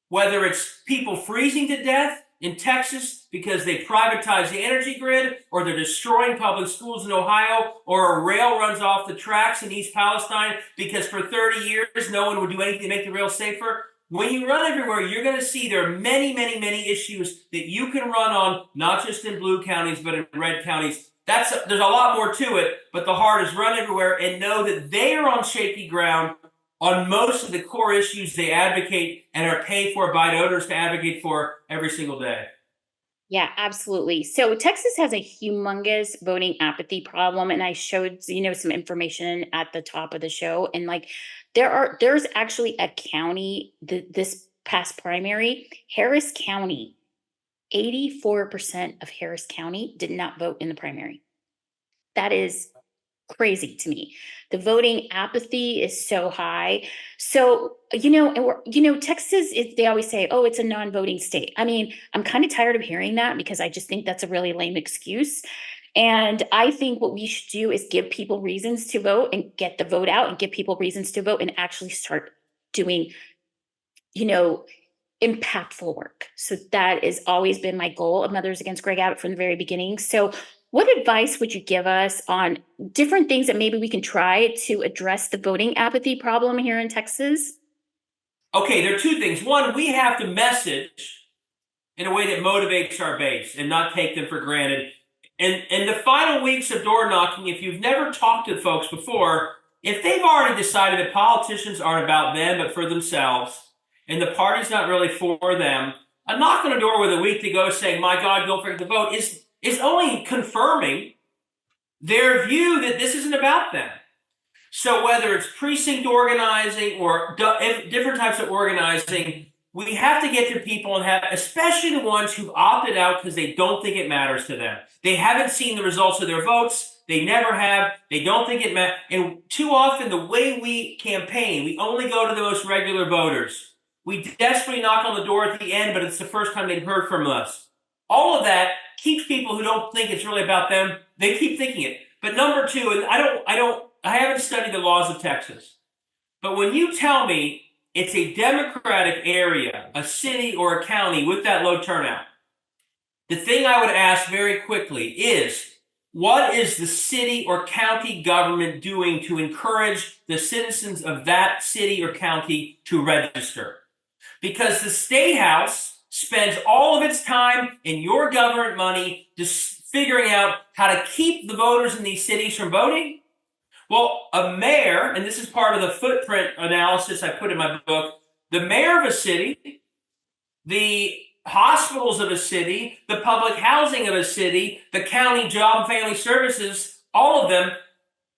whether it's people freezing to death in Texas because they privatize the energy grid, or they're destroying public schools in Ohio, or a rail runs off the tracks in East Palestine because for 30 years no one would do anything to make the rail safer. When you run everywhere, you're going to see there are many, many, many issues that you can run on, not just in blue counties, but in red counties. There's a lot more to it, but the heart is run everywhere and know that they are on shaky ground on most of the core issues they advocate and are paid for by donors to advocate for every single day. Yeah, absolutely. So Texas has a humongous voting apathy problem, and I showed some information at the top of the show. And like, there's actually a county this past primary, Harris County, 84% of Harris County did not vote in the primary. That is crazy to me. The voting apathy is so high. So, Texas, they always say, oh, it's a non-voting state. I mean, I'm kind of tired of hearing that because I just think that's a really lame excuse. And I think what we should do is give people reasons to vote and get the vote out and give people reasons to vote and actually start doing, impactful work. So that has always been my goal of Mothers Against Greg Abbott from the very beginning. So what advice would you give us on different things that maybe we can try to address the voting apathy problem here in Texas? Okay, there are two things. One, we have to message in a way that motivates our base and not take them for granted. And in the final weeks of door knocking, if you've never talked to folks before, if they've already decided that politicians aren't about them but for themselves, and the party's not really for them, a knock on a door with a week to go saying, my God, don't forget to vote, is only confirming their view that this isn't about them. So whether it's precinct organizing or different types of organizing, we have to get to people and have, especially the ones who've opted out because they don't think it matters to them. They haven't seen the results of their votes. They never have. They don't think it matters. And too often, the way we campaign, we only go to the most regular voters. We desperately knock on the door at the end, but it's the first time they've heard from us. All of that keeps people who don't think it's really about them, they keep thinking it. But number two, and I haven't studied the laws of Texas, but when you tell me it's a Democratic area, a city or a county with that low turnout, the thing I would ask very quickly is, what is the city or county government doing to encourage the citizens of that city or county to register? Because the state house spends all of its time and your government money just figuring out how to keep the voters in these cities from voting. Well, a mayor, and this is part of the footprint analysis I put in my book, the mayor of a city, the hospitals of a city, the public housing of a city, the county job and family services, all of them.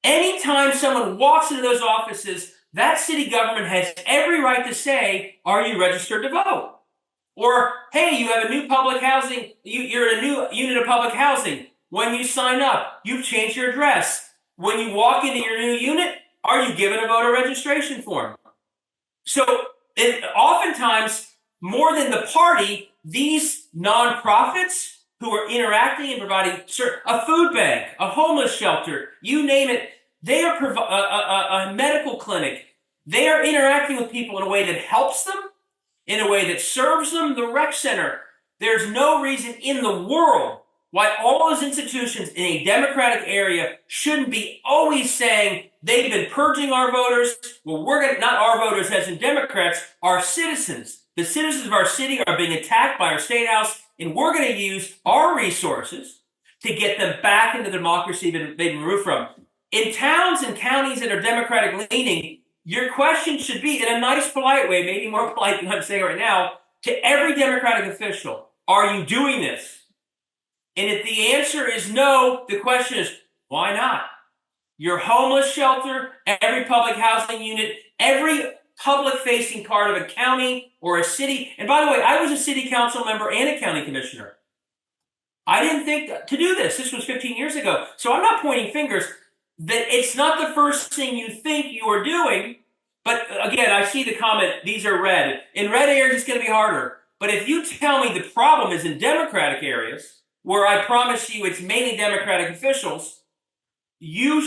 Anytime someone walks into those offices, that city government has every right to say, are you registered to vote? Or, hey, you have a new public housing, you're in a new unit of public housing. When you sign up, you've changed your address. When you walk into your new unit, are you given a voter registration form? So oftentimes, more than the party, these nonprofits who are interacting and providing a food bank, a homeless shelter, you name it, they are a medical clinic. They are interacting with people in a way that helps them, in a way that serves them, the rec center. There's no reason in the world why all those institutions in a democratic area shouldn't be always saying they've been purging our voters. Well, we're going to, not our voters as in Democrats, our citizens. The citizens of our city are being attacked by our state house, and we're going to use our resources to get them back into the democracy that they've been removed from. In towns and counties that are Democratic leaning, your question should be, in a nice, polite way, maybe more polite than I'm saying right now, to every Democratic official, are you doing this? And if the answer is no, the question is, why not? Your homeless shelter, every public housing unit, every public-facing part of a county or a city. And by the way, I was a city council member and a county commissioner. I didn't think to do this. This was 15 years ago. So I'm not pointing fingers. That it's not the first thing you think you are doing. But again, I see the comment, these are red. In red areas, it's going to be harder. But if you tell me the problem is in Democratic areas, where I promise you it's mainly Democratic officials, you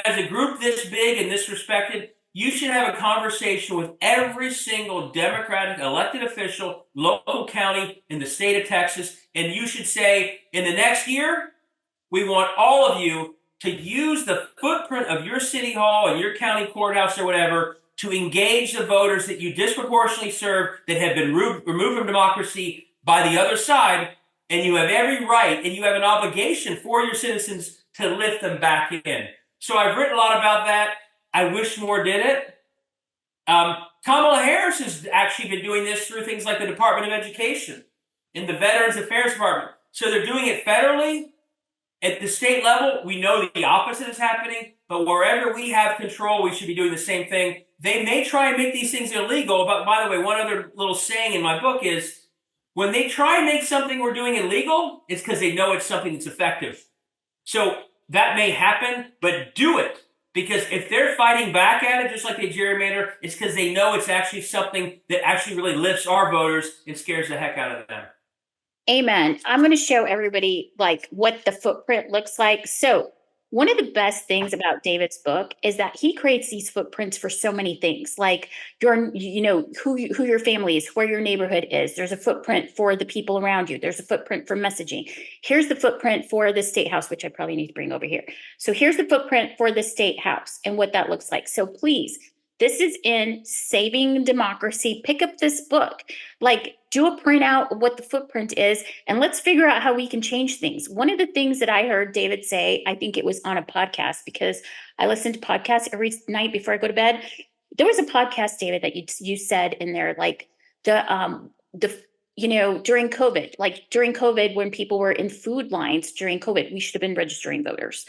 as a group this big and this respected, you should have a conversation with every single Democratic elected official, local county in the state of Texas, and you should say, in the next year, we want all of you to use the footprint of your city hall and your county courthouse or whatever to engage the voters that you disproportionately serve that have been removed from democracy by the other side. And you have every right and you have an obligation for your citizens to lift them back in. So I've written a lot about that. I wish more did it. Kamala Harris has actually been doing this through things like the Department of Education and the Veterans Affairs Department. So they're doing it federally. At the state level, we know the opposite is happening, but wherever we have control, we should be doing the same thing. They may try and make these things illegal, but by the way, one other little saying in my book is, when they try and make something we're doing illegal, it's because they know it's something that's effective. So that may happen, but do it. Because if they're fighting back at it, just like they gerrymander, it's because they know it's actually something that actually really lifts our voters and scares the heck out of them. Amen. I'm going to show everybody like what the footprint looks like. So one of the best things about David's book is that he creates these footprints for so many things, like who your family is, where your neighborhood is. There's a footprint for the people around you. There's a footprint for messaging. Here's the footprint for the state house, which I probably need to bring over here. So here's the footprint for the state house and what that looks like. So please, this is in Saving Democracy. Pick up this book, like do a printout of what the footprint is, and let's figure out how we can change things. One of the things that I heard David say, I think it was on a podcast, because I listen to podcasts every night before I go to bed. There was a podcast, David, that you said in there, like during COVID, when people were in food lines during COVID, we should have been registering voters.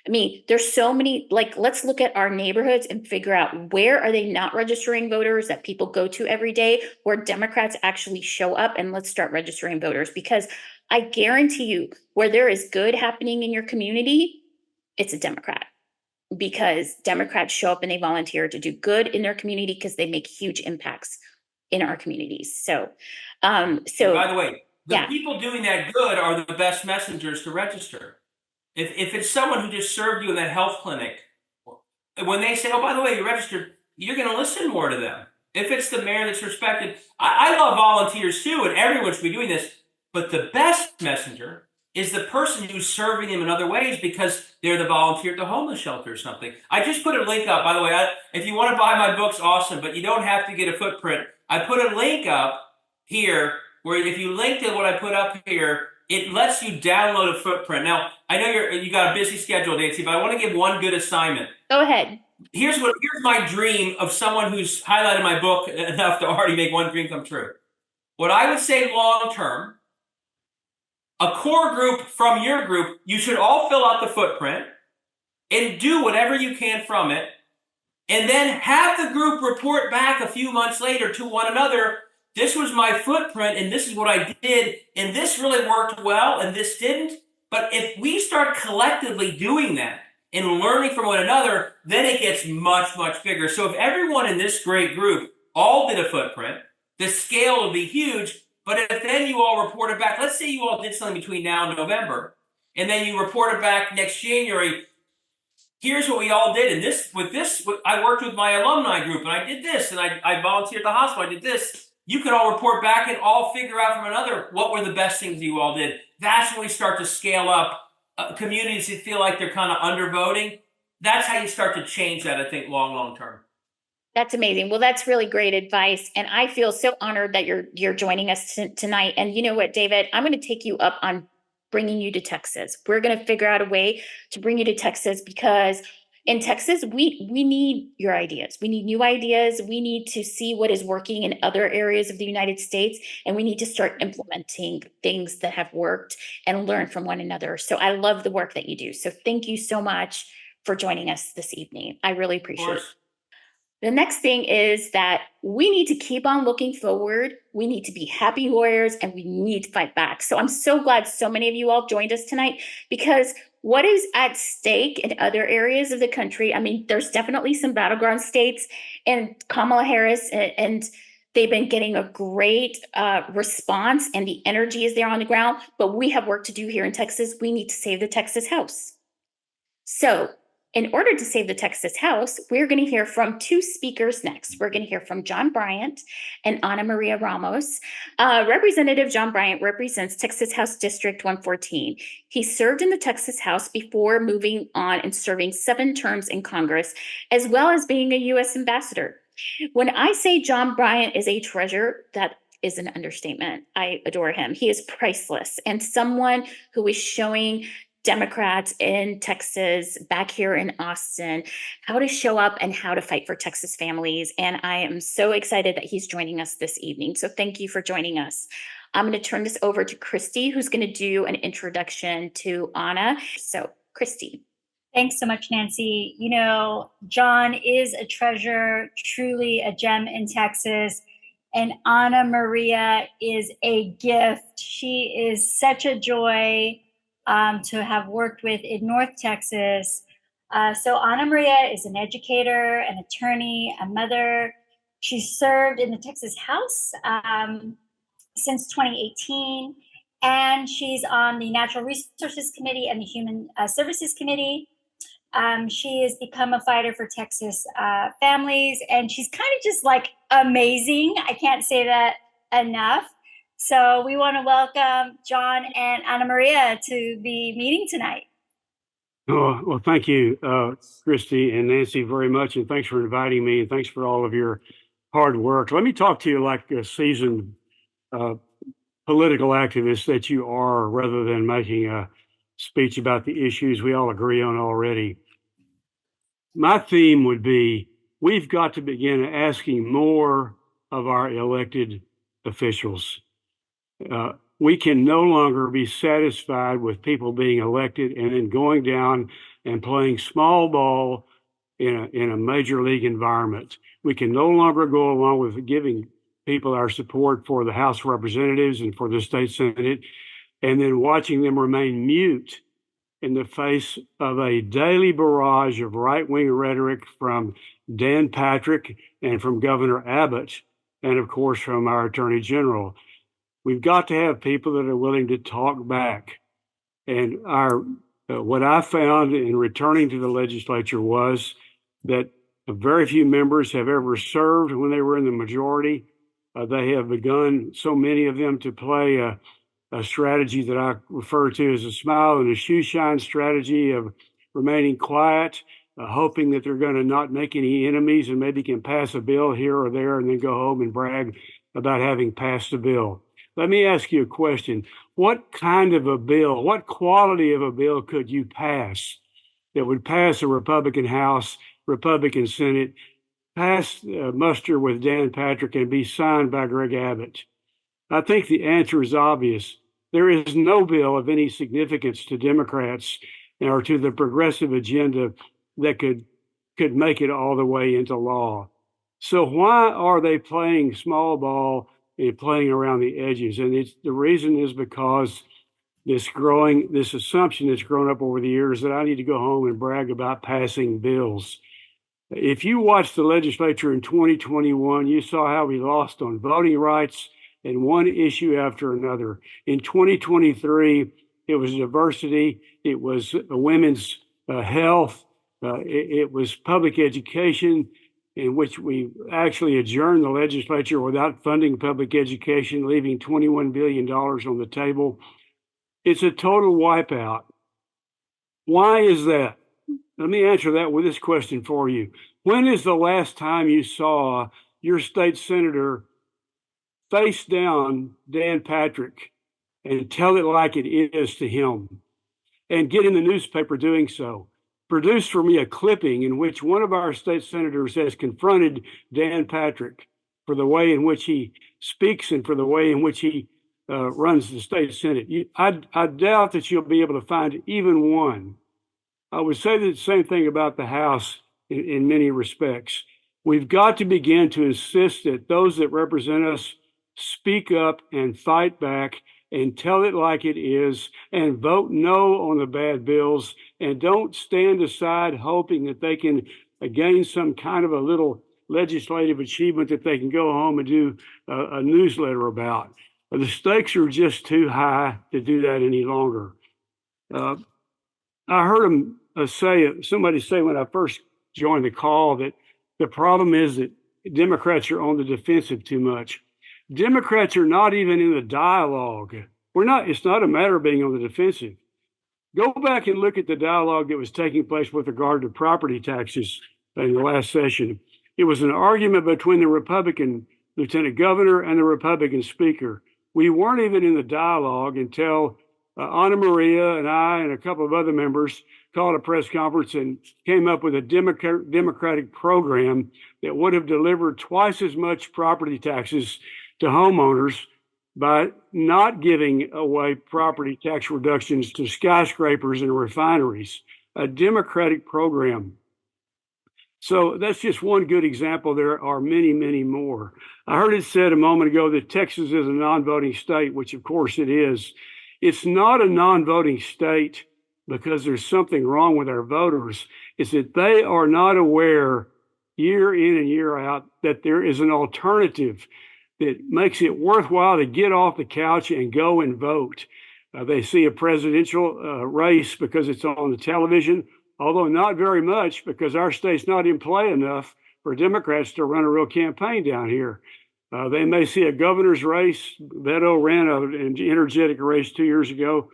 I mean, there's so many, like, let's look at our neighborhoods and figure out where are they not registering voters that people go to every day, where Democrats actually show up, and let's start registering voters. Because I guarantee you, where there is good happening in your community, it's a Democrat. Because Democrats show up and they volunteer to do good in their community because they make huge impacts in our communities. So by the way, the people doing that good are the best messengers to register. If it's someone who just served you in that health clinic, when they say, oh, by the way, you're registered, you're going to listen more to them. If it's the mayor that's respected, I love volunteers too, and everyone should be doing this. But the best messenger is the person who's serving them in other ways because they're the volunteer at the homeless shelter or something. I just put a link up, by the way. If you want to buy my books, awesome, but you don't have to get a footprint. I put a link up here where if you link to what I put up here, it lets you download a footprint. Now, I know you got a busy schedule, Nancy, but I want to give one good assignment. Go ahead. Here's my dream of someone who's highlighted my book enough to already make one dream come true. What I would say long term, a core group from your group, you should all fill out the footprint and do whatever you can from it. And then have the group report back a few months later to one another. This was my footprint and this is what I did. And this really worked well and this didn't. But if we start collectively doing that and learning from one another, then it gets much, much bigger. So if everyone in this great group all did a footprint, the scale would be huge. But if then you all reported back, let's say you all did something between now and November, and then you reported back next January, here's what we all did. And I worked with my alumni group and I did this, and I volunteered at the hospital, I did this. You could all report back and all figure out from another what were the best things you all did. That's when we start to scale up communities that feel like they're kind of undervoting. That's how you start to change that, I think, long term. That's amazing. Well, that's really great advice. And I feel so honored that you're joining us tonight. And you know what, David, I'm going to take you up on bringing you to Texas. We're going to figure out a way to bring you to Texas, because in Texas, we need your ideas. We need new ideas. We need to see what is working in other areas of the United States, and we need to start implementing things that have worked and learn from one another. So I love the work that you do. So thank you so much for joining us this evening. I really appreciate it. The next thing is that we need to keep on looking forward. We need to be happy warriors, and we need to fight back. So I'm so glad so many of you all joined us tonight, because what is at stake in other areas of the country, I mean, there's definitely some battleground states, and Kamala Harris, and they've been getting a great response, and the energy is there on the ground, but we have work to do here in Texas. We need to save the Texas House. So in order to save the Texas House, we're going to hear from two speakers next. We're going to hear from John Bryant and Ana Maria Ramos. Representative John Bryant represents Texas House District 114. He served in the Texas House before moving on and serving 7 terms in Congress, as well as being a U.S. ambassador. When I say John Bryant is a treasure, that is an understatement. I adore him. He is priceless, and someone who is showing Democrats in Texas, back here in Austin, how to show up and how to fight for Texas families. And I am so excited that he's joining us this evening. So thank you for joining us. I'm going to turn this over to Christy, who's going to do an introduction to Ana. So Christy. Thanks so much, Nancy. You know, John is a treasure, truly a gem in Texas. And Ana Maria is a gift. She is such a joy to have worked with in North Texas. So Ana Maria is an educator, an attorney, a mother. She served in the Texas House since 2018, and she's on the Natural Resources Committee and the Human Services Committee. She has become a fighter for Texas families, and she's kind of just like amazing. I can't say that enough. So we want to welcome John and Ana Maria to the meeting tonight. Oh, well, thank you, Christy and Nancy, very much. And thanks for inviting me. And thanks for all of your hard work. Let me talk to you like a seasoned political activist that you are, rather than making a speech about the issues we all agree on already. My theme would be, we've got to begin asking more of our elected officials. We can no longer be satisfied with people being elected and then going down and playing small ball in a major league environment. We can no longer go along with giving people our support for the House of Representatives and for the state Senate, and then watching them remain mute in the face of a daily barrage of right-wing rhetoric from Dan Patrick and from Governor Abbott, and of course from our Attorney General. We've got to have people that are willing to talk back. And what I found in returning to the legislature was that very few members have ever served when they were in the majority. They have begun, so many of them, to play a strategy that I refer to as a smile and a shoe shine strategy of remaining quiet, hoping that they're going to not make any enemies and maybe can pass a bill here or there and then go home and brag about having passed a bill. Let me ask you a question. What kind of a bill, what quality of a bill could you pass that would pass a Republican House, Republican Senate, pass muster with Dan Patrick, and be signed by Greg Abbott? I think the answer is obvious. There is no bill of any significance to Democrats or to the progressive agenda that could make it all the way into law. So why are they playing small ball and playing around the edges? And the reason is because this assumption that's grown up over the years that I need to go home and brag about passing bills. If you watched the legislature in 2021, you saw how we lost on voting rights and one issue after another. In 2023, it was diversity, it was women's health, it was public education, in which we actually adjourned the legislature without funding public education, leaving $21 billion on the table. It's a total wipeout. Why is that? Let me answer that with this question for you. When is the last time you saw your state senator face down Dan Patrick and tell it like it is to him and get in the newspaper doing so? Produce for me a clipping in which one of our state senators has confronted Dan Patrick for the way in which he speaks and for the way in which he runs the state Senate. I doubt that you'll be able to find even one. I would say the same thing about the House in many respects. We've got to begin to insist that those that represent us speak up and fight back and tell it like it is and vote no on the bad bills and don't stand aside hoping that they can gain some kind of a little legislative achievement that they can go home and do a newsletter about. The stakes are just too high to do that any longer. I heard him somebody say when I first joined the call that the problem is that Democrats are on the defensive too much. Democrats are not even in the dialogue. It's not a matter of being on the defensive. Go back and look at the dialogue that was taking place with regard to property taxes in the last session. It was an argument between the Republican lieutenant governor and the Republican speaker. We weren't even in the dialogue until Anna Maria and I and a couple of other members called a press conference and came up with a Democratic program that would have delivered twice as much property taxes to homeowners by not giving away property tax reductions to skyscrapers and refineries, a Democratic program. So that's just one good example. There are many, many more. I heard it said a moment ago that Texas is a non-voting state, which of course it is. It's not a non-voting state because there's something wrong with our voters. It's that they are not aware year in and year out that there is an alternative that makes it worthwhile to get off the couch and go and vote. They see a presidential race because it's on the television, although not very much because our state's not in play enough for Democrats to run a real campaign down here. They may see a governor's race. Beto ran an energetic race 2 years ago.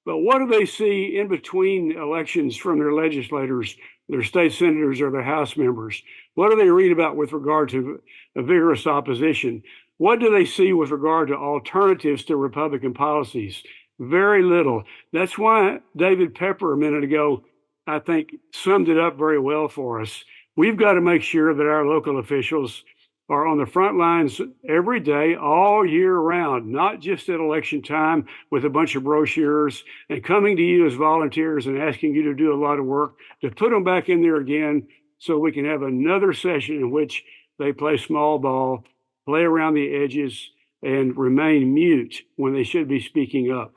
But what do they see in between elections from their legislators, their state senators, or their House members? What do they read about with regard to a vigorous opposition? What do they see with regard to alternatives to Republican policies? Very little. That's why David Pepper a minute ago, I think, summed it up very well for us. We've got to make sure that our local officials are on the front lines every day, all year round, not just at election time with a bunch of brochures and coming to you as volunteers and asking you to do a lot of work, to put them back in there again so we can have another session in which they play small ball, play around the edges, and remain mute when they should be speaking up.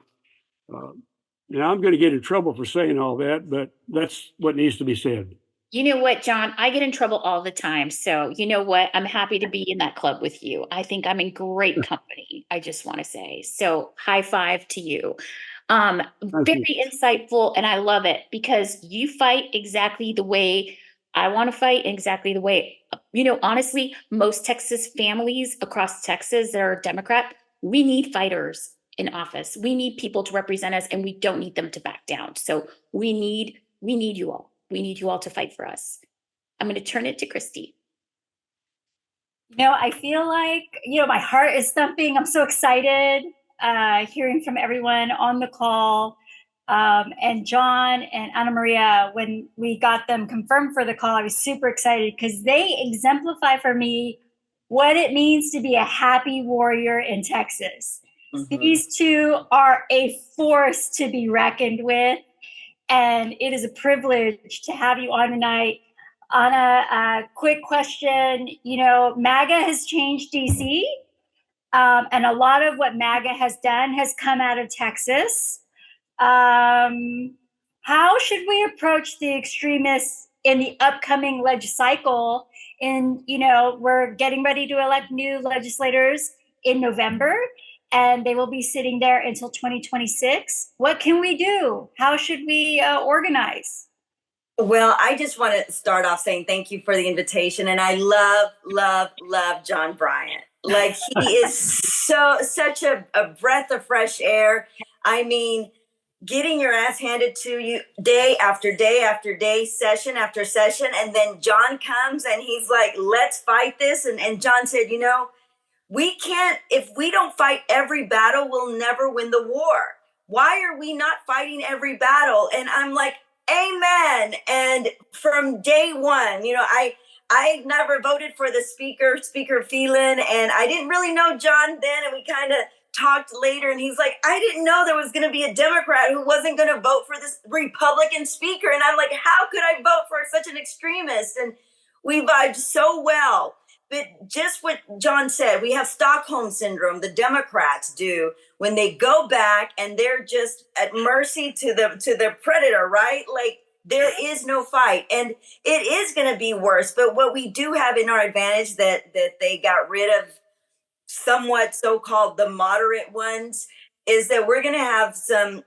Now, I'm going to get in trouble for saying all that, but that's what needs to be said. You know what, John? I get in trouble all the time. So you know what? I'm happy to be in that club with you. I think I'm in great company. I just want to say. So high five to you. Very insightful. And I love it because you fight exactly the way I want to fight, exactly the way, honestly, most Texas families across Texas that are Democrat, we need fighters in office. We need people to represent us and we don't need them to back down. So we need you all. We need you all to fight for us. I'm going to turn it to Christy. I feel like, my heart is thumping. I'm so excited hearing from everyone on the call. And John and Anna Maria, when we got them confirmed for the call, I was super excited because they exemplify for me what it means to be a happy warrior in Texas. These two are a force to be reckoned with. And it is a privilege to have you on tonight. On a quick question, MAGA has changed DC, and a lot of what MAGA has done has come out of Texas. How should we approach the extremists in the upcoming cycle? We're getting ready to elect new legislators in November, and they will be sitting there until 2026. What can we do? How should we organize? Well, I just want to start off saying thank you for the invitation. And I love John Bryant. Like, he is such a breath of fresh air. I mean, getting your ass handed to you day after day after day, session after session. And then John comes and he's like, let's fight this. And John said, we can't, if we don't fight every battle, we'll never win the war. Why are we not fighting every battle? And I'm like, amen. And from day one, I never voted for the Speaker Phelan, and I didn't really know John then. And we kind of talked later, and he's like, I didn't know there was going to be a Democrat who wasn't going to vote for this Republican speaker. And I'm like, how could I vote for such an extremist? And we vibed so well. But just what John said, we have Stockholm syndrome, the Democrats do, when they go back and they're just at mercy to the predator, right? Like, there is no fight, and it is going to be worse. But what we do have in our advantage that they got rid of somewhat so-called the moderate ones is that we're going to have some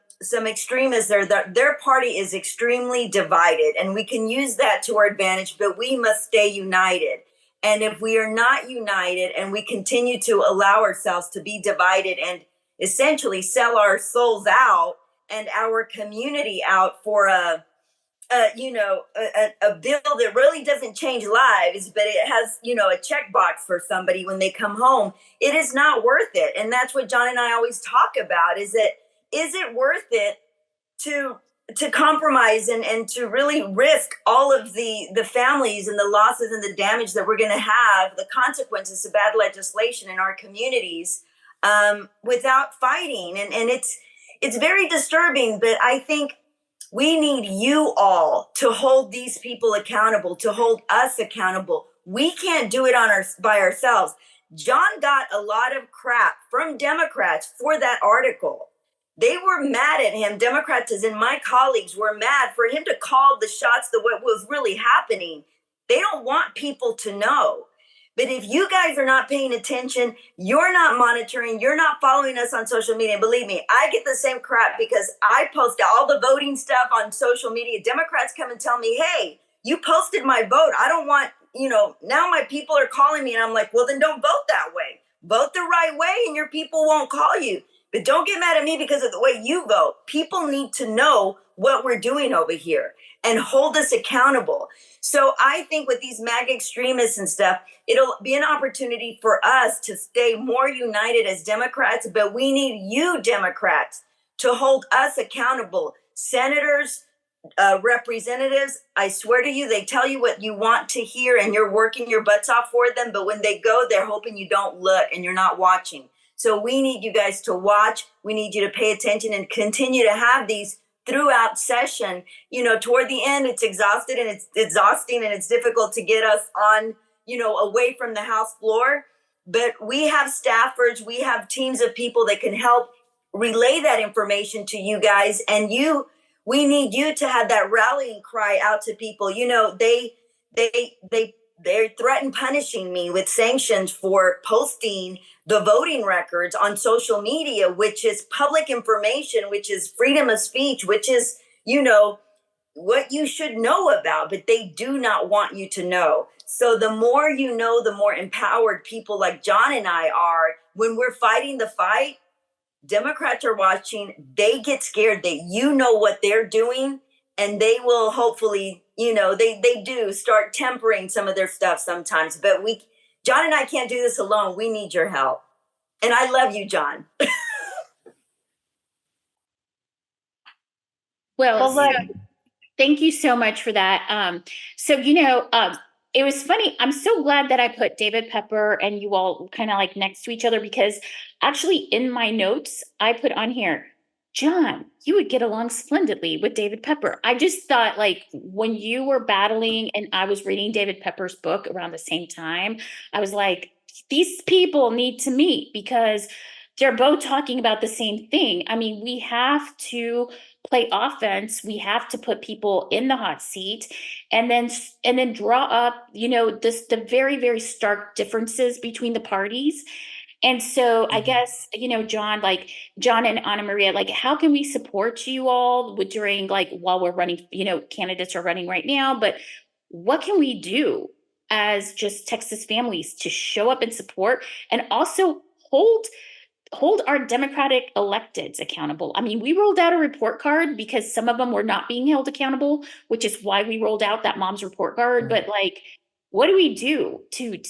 extremists there. Their party is extremely divided, and we can use that to our advantage, but we must stay united. And if we are not united and we continue to allow ourselves to be divided and essentially sell our souls out and our community out for a bill that really doesn't change lives, but it has, a checkbox for somebody when they come home, it is not worth it. And that's what John and I always talk about, is it worth it to compromise and to really risk all of the families and the losses and the damage that we're going to have, the consequences of bad legislation in our communities, without fighting. And it's very disturbing, but I think we need you all to hold these people accountable, to hold us accountable. We can't do it by ourselves. John got a lot of crap from Democrats for that article. They were mad at him. Democrats, as in my colleagues, were mad for him to call the shots to what was really happening. They don't want people to know. But if you guys are not paying attention, you're not monitoring, you're not following us on social media. And believe me, I get the same crap because I post all the voting stuff on social media. Democrats come and tell me, hey, you posted my vote. I don't want, now my people are calling me, and I'm like, well, then don't vote that way. Vote the right way and your people won't call you. But don't get mad at me because of the way you vote. People need to know what we're doing over here and hold us accountable. So I think with these MAGA extremists and stuff, it'll be an opportunity for us to stay more united as Democrats, but we need you Democrats to hold us accountable. Senators, representatives, I swear to you, they tell you what you want to hear and you're working your butts off for them, but when they go, they're hoping you don't look and you're not watching. So we need you guys to watch. We need you to pay attention and continue to have these throughout session. Toward the end, it's exhausting and it's difficult to get us on, away from the House floor. But we have staffers, we have teams of people that can help relay that information to you guys. And we need you to have that rallying cry out to people. They threaten punishing me with sanctions for posting the voting records on social media, which is public information, which is freedom of speech, which is, what you should know about, but they do not want you to know. So the more you know, the more empowered people like John and I are. When we're fighting the fight, Democrats are watching, they get scared that you know what they're doing, and they will hopefully, they do start tempering some of their stuff sometimes. But John and I can't do this alone. We need your help. And I love you, John. Well, thank you so much for that. it was funny. I'm so glad that I put David Pepper and you all kind of like next to each other, because actually in my notes, I put on here, John, you would get along splendidly with David Pepper. I just thought, like, when you were battling and I was reading David Pepper's book around the same time, I was like, these people need to meet because they're both talking about the same thing. I mean, we have to play offense. We have to put people in the hot seat, and then draw up, the very, very stark differences between the parties. And so I guess, John, like John and Anna Maria, like, how can we support you all during, like, while we're running, candidates are running right now, but what can we do as just Texas families to show up and support, and also hold our Democratic electeds accountable? I mean, we rolled out a report card because some of them were not being held accountable, which is why we rolled out that mom's report card. But, like, what do we do to,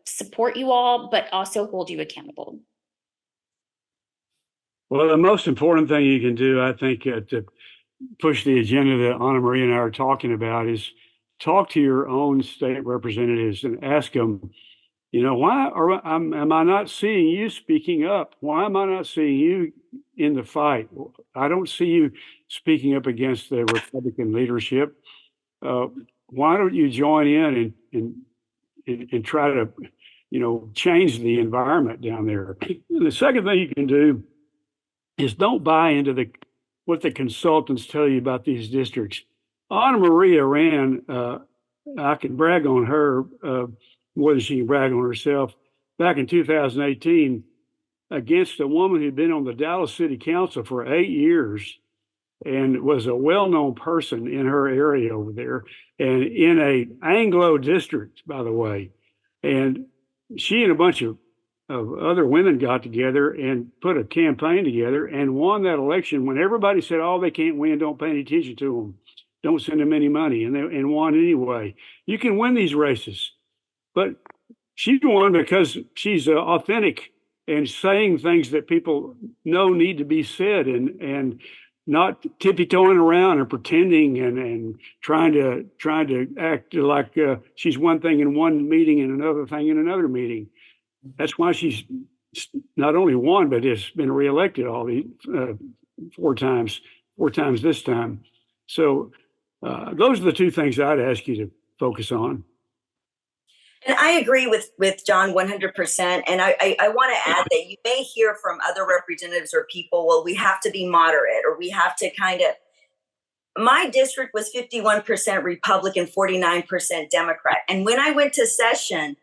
support you all, but also hold you accountable? Well, the most important thing you can do, I think, to push the agenda that Anna Maria and I are talking about is talk to your own state representatives and ask them, why am I not seeing you speaking up? Why am I not seeing you in the fight? I don't see you speaking up against the Republican leadership. Why don't you join in and try to, change the environment down there? The second thing you can do is don't buy into what the consultants tell you about these districts. Anna Maria ran, I can brag on her more than she can brag on herself, back in 2018 against a woman who'd been on the Dallas City Council for 8 years and was a well-known person in her area over there, and in a Anglo district, by the way. And she and a bunch of other women got together and put a campaign together and won that election when everybody said, oh, they can't win, don't pay any attention to them, don't send them any money, and won anyway. You can win these races. But she won because she's authentic and saying things that people know need to be said, and not tippy-toeing around and pretending and trying to act like she's one thing in one meeting and another thing in another meeting. That's why she's not only won, but has been reelected all these 4 times this time. So those are the 2 things I'd ask you to focus on. And I agree with John 100%. And I want to add that you may hear from other representatives or people, well, we have to be moderate, or we have to my district was 51% Republican, 49% Democrat. And when I went to session,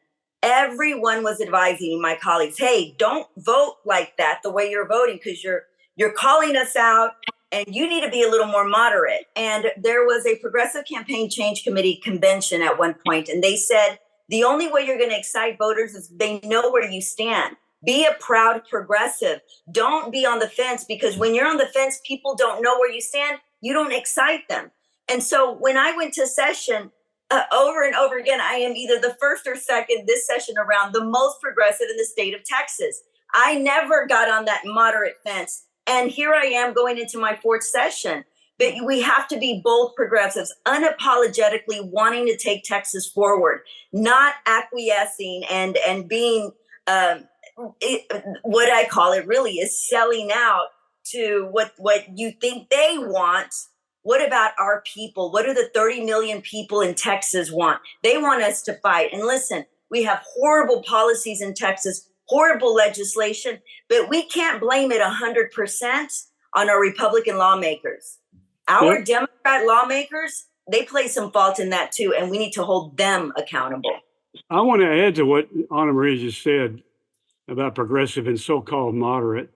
everyone was advising my colleagues, hey, don't vote like that the way you're voting, because you're calling us out and you need to be a little more moderate. And there was a Progressive Campaign Change Committee convention at one point, and they said, the only way you're going to excite voters is they know where you stand. Be a proud progressive. Don't be on the fence, because when you're on the fence, people don't know where you stand. You don't excite them. And so when I went to session over and over again, I am either the first or second this session around the most progressive in the state of Texas. I never got on that moderate fence. And here I am going into my 4th session. But we have to be bold progressives, unapologetically wanting to take Texas forward, not acquiescing and being what I call it really is selling out to what you think they want. What about our people? What do the 30 million people in Texas want? They want us to fight. And listen, we have horrible policies in Texas, horrible legislation, but we can't blame it 100% on our Republican lawmakers. Our Democrat lawmakers, they play some fault in that too, and we need to hold them accountable. I want to add to what Anna Maria just said about progressive and so-called moderate.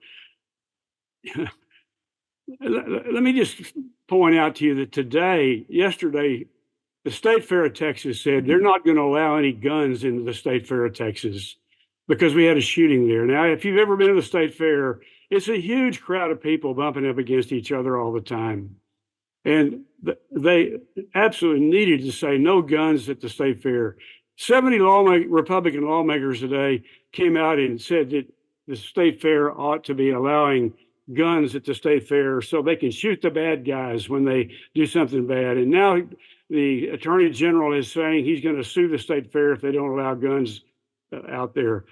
Let me just point out to you that yesterday, the State Fair of Texas said they're not going to allow any guns into the State Fair of Texas because we had a shooting there. Now, if you've ever been to the State Fair, it's a huge crowd of people bumping up against each other all the time. And they absolutely needed to say no guns at the State Fair. 70 Republican lawmakers today came out and said that the State Fair ought to be allowing guns at the state fair so they can shoot the bad guys when they do something bad. And now the Attorney General is saying he's going to sue the state fair if they don't allow guns out there.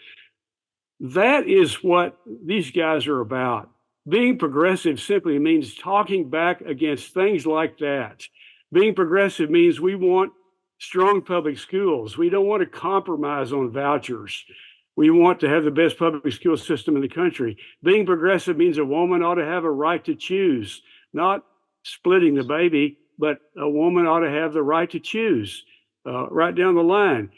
That is what these guys are about. Being progressive simply means talking back against things like that. Being progressive means we want strong public schools. We don't want to compromise on vouchers. We want to have the best public school system in the country. Being progressive means a woman ought to have a right to choose, not splitting the baby, but a woman ought to have the right to choose right down the line.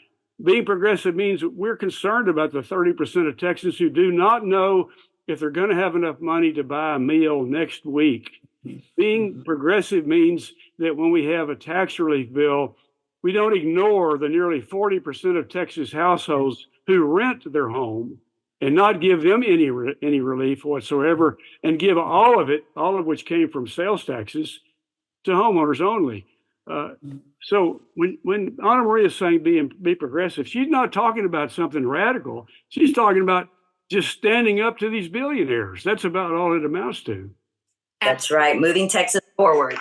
Being progressive means we're concerned about the 30% of Texans who do not know if they're going to have enough money to buy a meal next week. Being progressive means that when we have a tax relief bill, we don't ignore the nearly 40% of Texas households who rent their home and not give them any relief whatsoever, and give all of which came from sales taxes, to homeowners only. So when Anna Maria is saying be progressive, she's not talking about something radical. She's talking about just standing up to these billionaires. That's about all it amounts to. That's right. Moving Texas forward.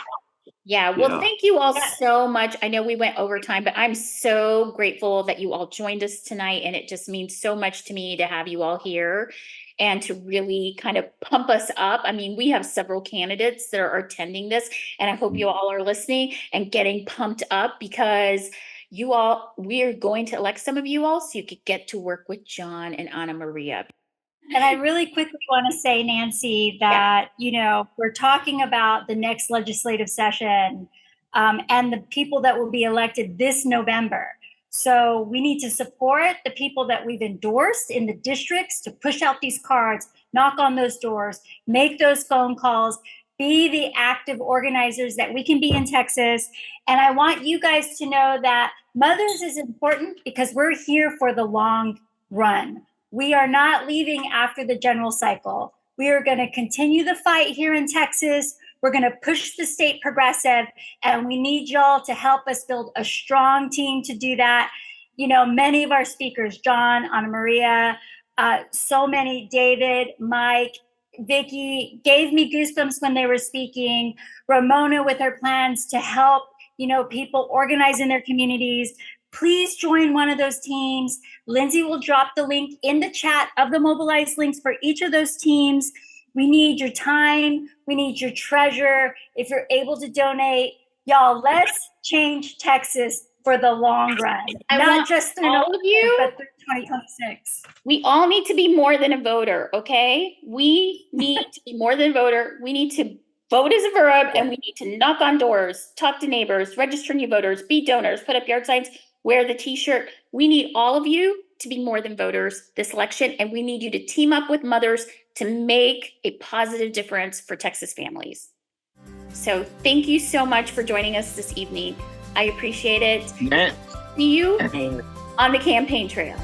Yeah, well, thank you all so much. I know we went over time, but I'm so grateful that you all joined us tonight. And it just means so much to me to have you all here and to really kind of pump us up. I mean, we have several candidates that are attending this, and I hope you all are listening and getting pumped up, because we are going to elect some of you all so you could get to work with John and Anna Maria. And I really quickly want to say, Nancy, that, we're talking about the next legislative session and the people that will be elected this November. So we need to support the people that we've endorsed in the districts to push out these cards, knock on those doors, make those phone calls, be the active organizers that we can be in Texas. And I want you guys to know that Mothers is important because we're here for the long run. We are not leaving after the general cycle. We are going to continue the fight here in Texas. We're going to push the state progressive, and we need y'all to help us build a strong team to do that. Many of our speakers, John, Anna Maria, so many, David, Mike, Vicky, gave me goosebumps when they were speaking. Ramona with her plans to help, people organize in their communities. Please join one of those teams. Lindsay will drop the link in the chat of the mobilized links for each of those teams. We need your time. We need your treasure. If you're able to donate, y'all, let's change Texas for the long run. Not just through all of you, but through 2026. We all need to be more than a voter, okay? We need to be more than a voter. We need to vote as a verb, and we need to knock on doors, talk to neighbors, register new voters, be donors, put up yard signs, wear the t-shirt. We need all of you to be more than voters this election, and we need you to team up with mothers to make a positive difference for Texas families. So thank you so much for joining us this evening. I appreciate it. See you on the campaign trail.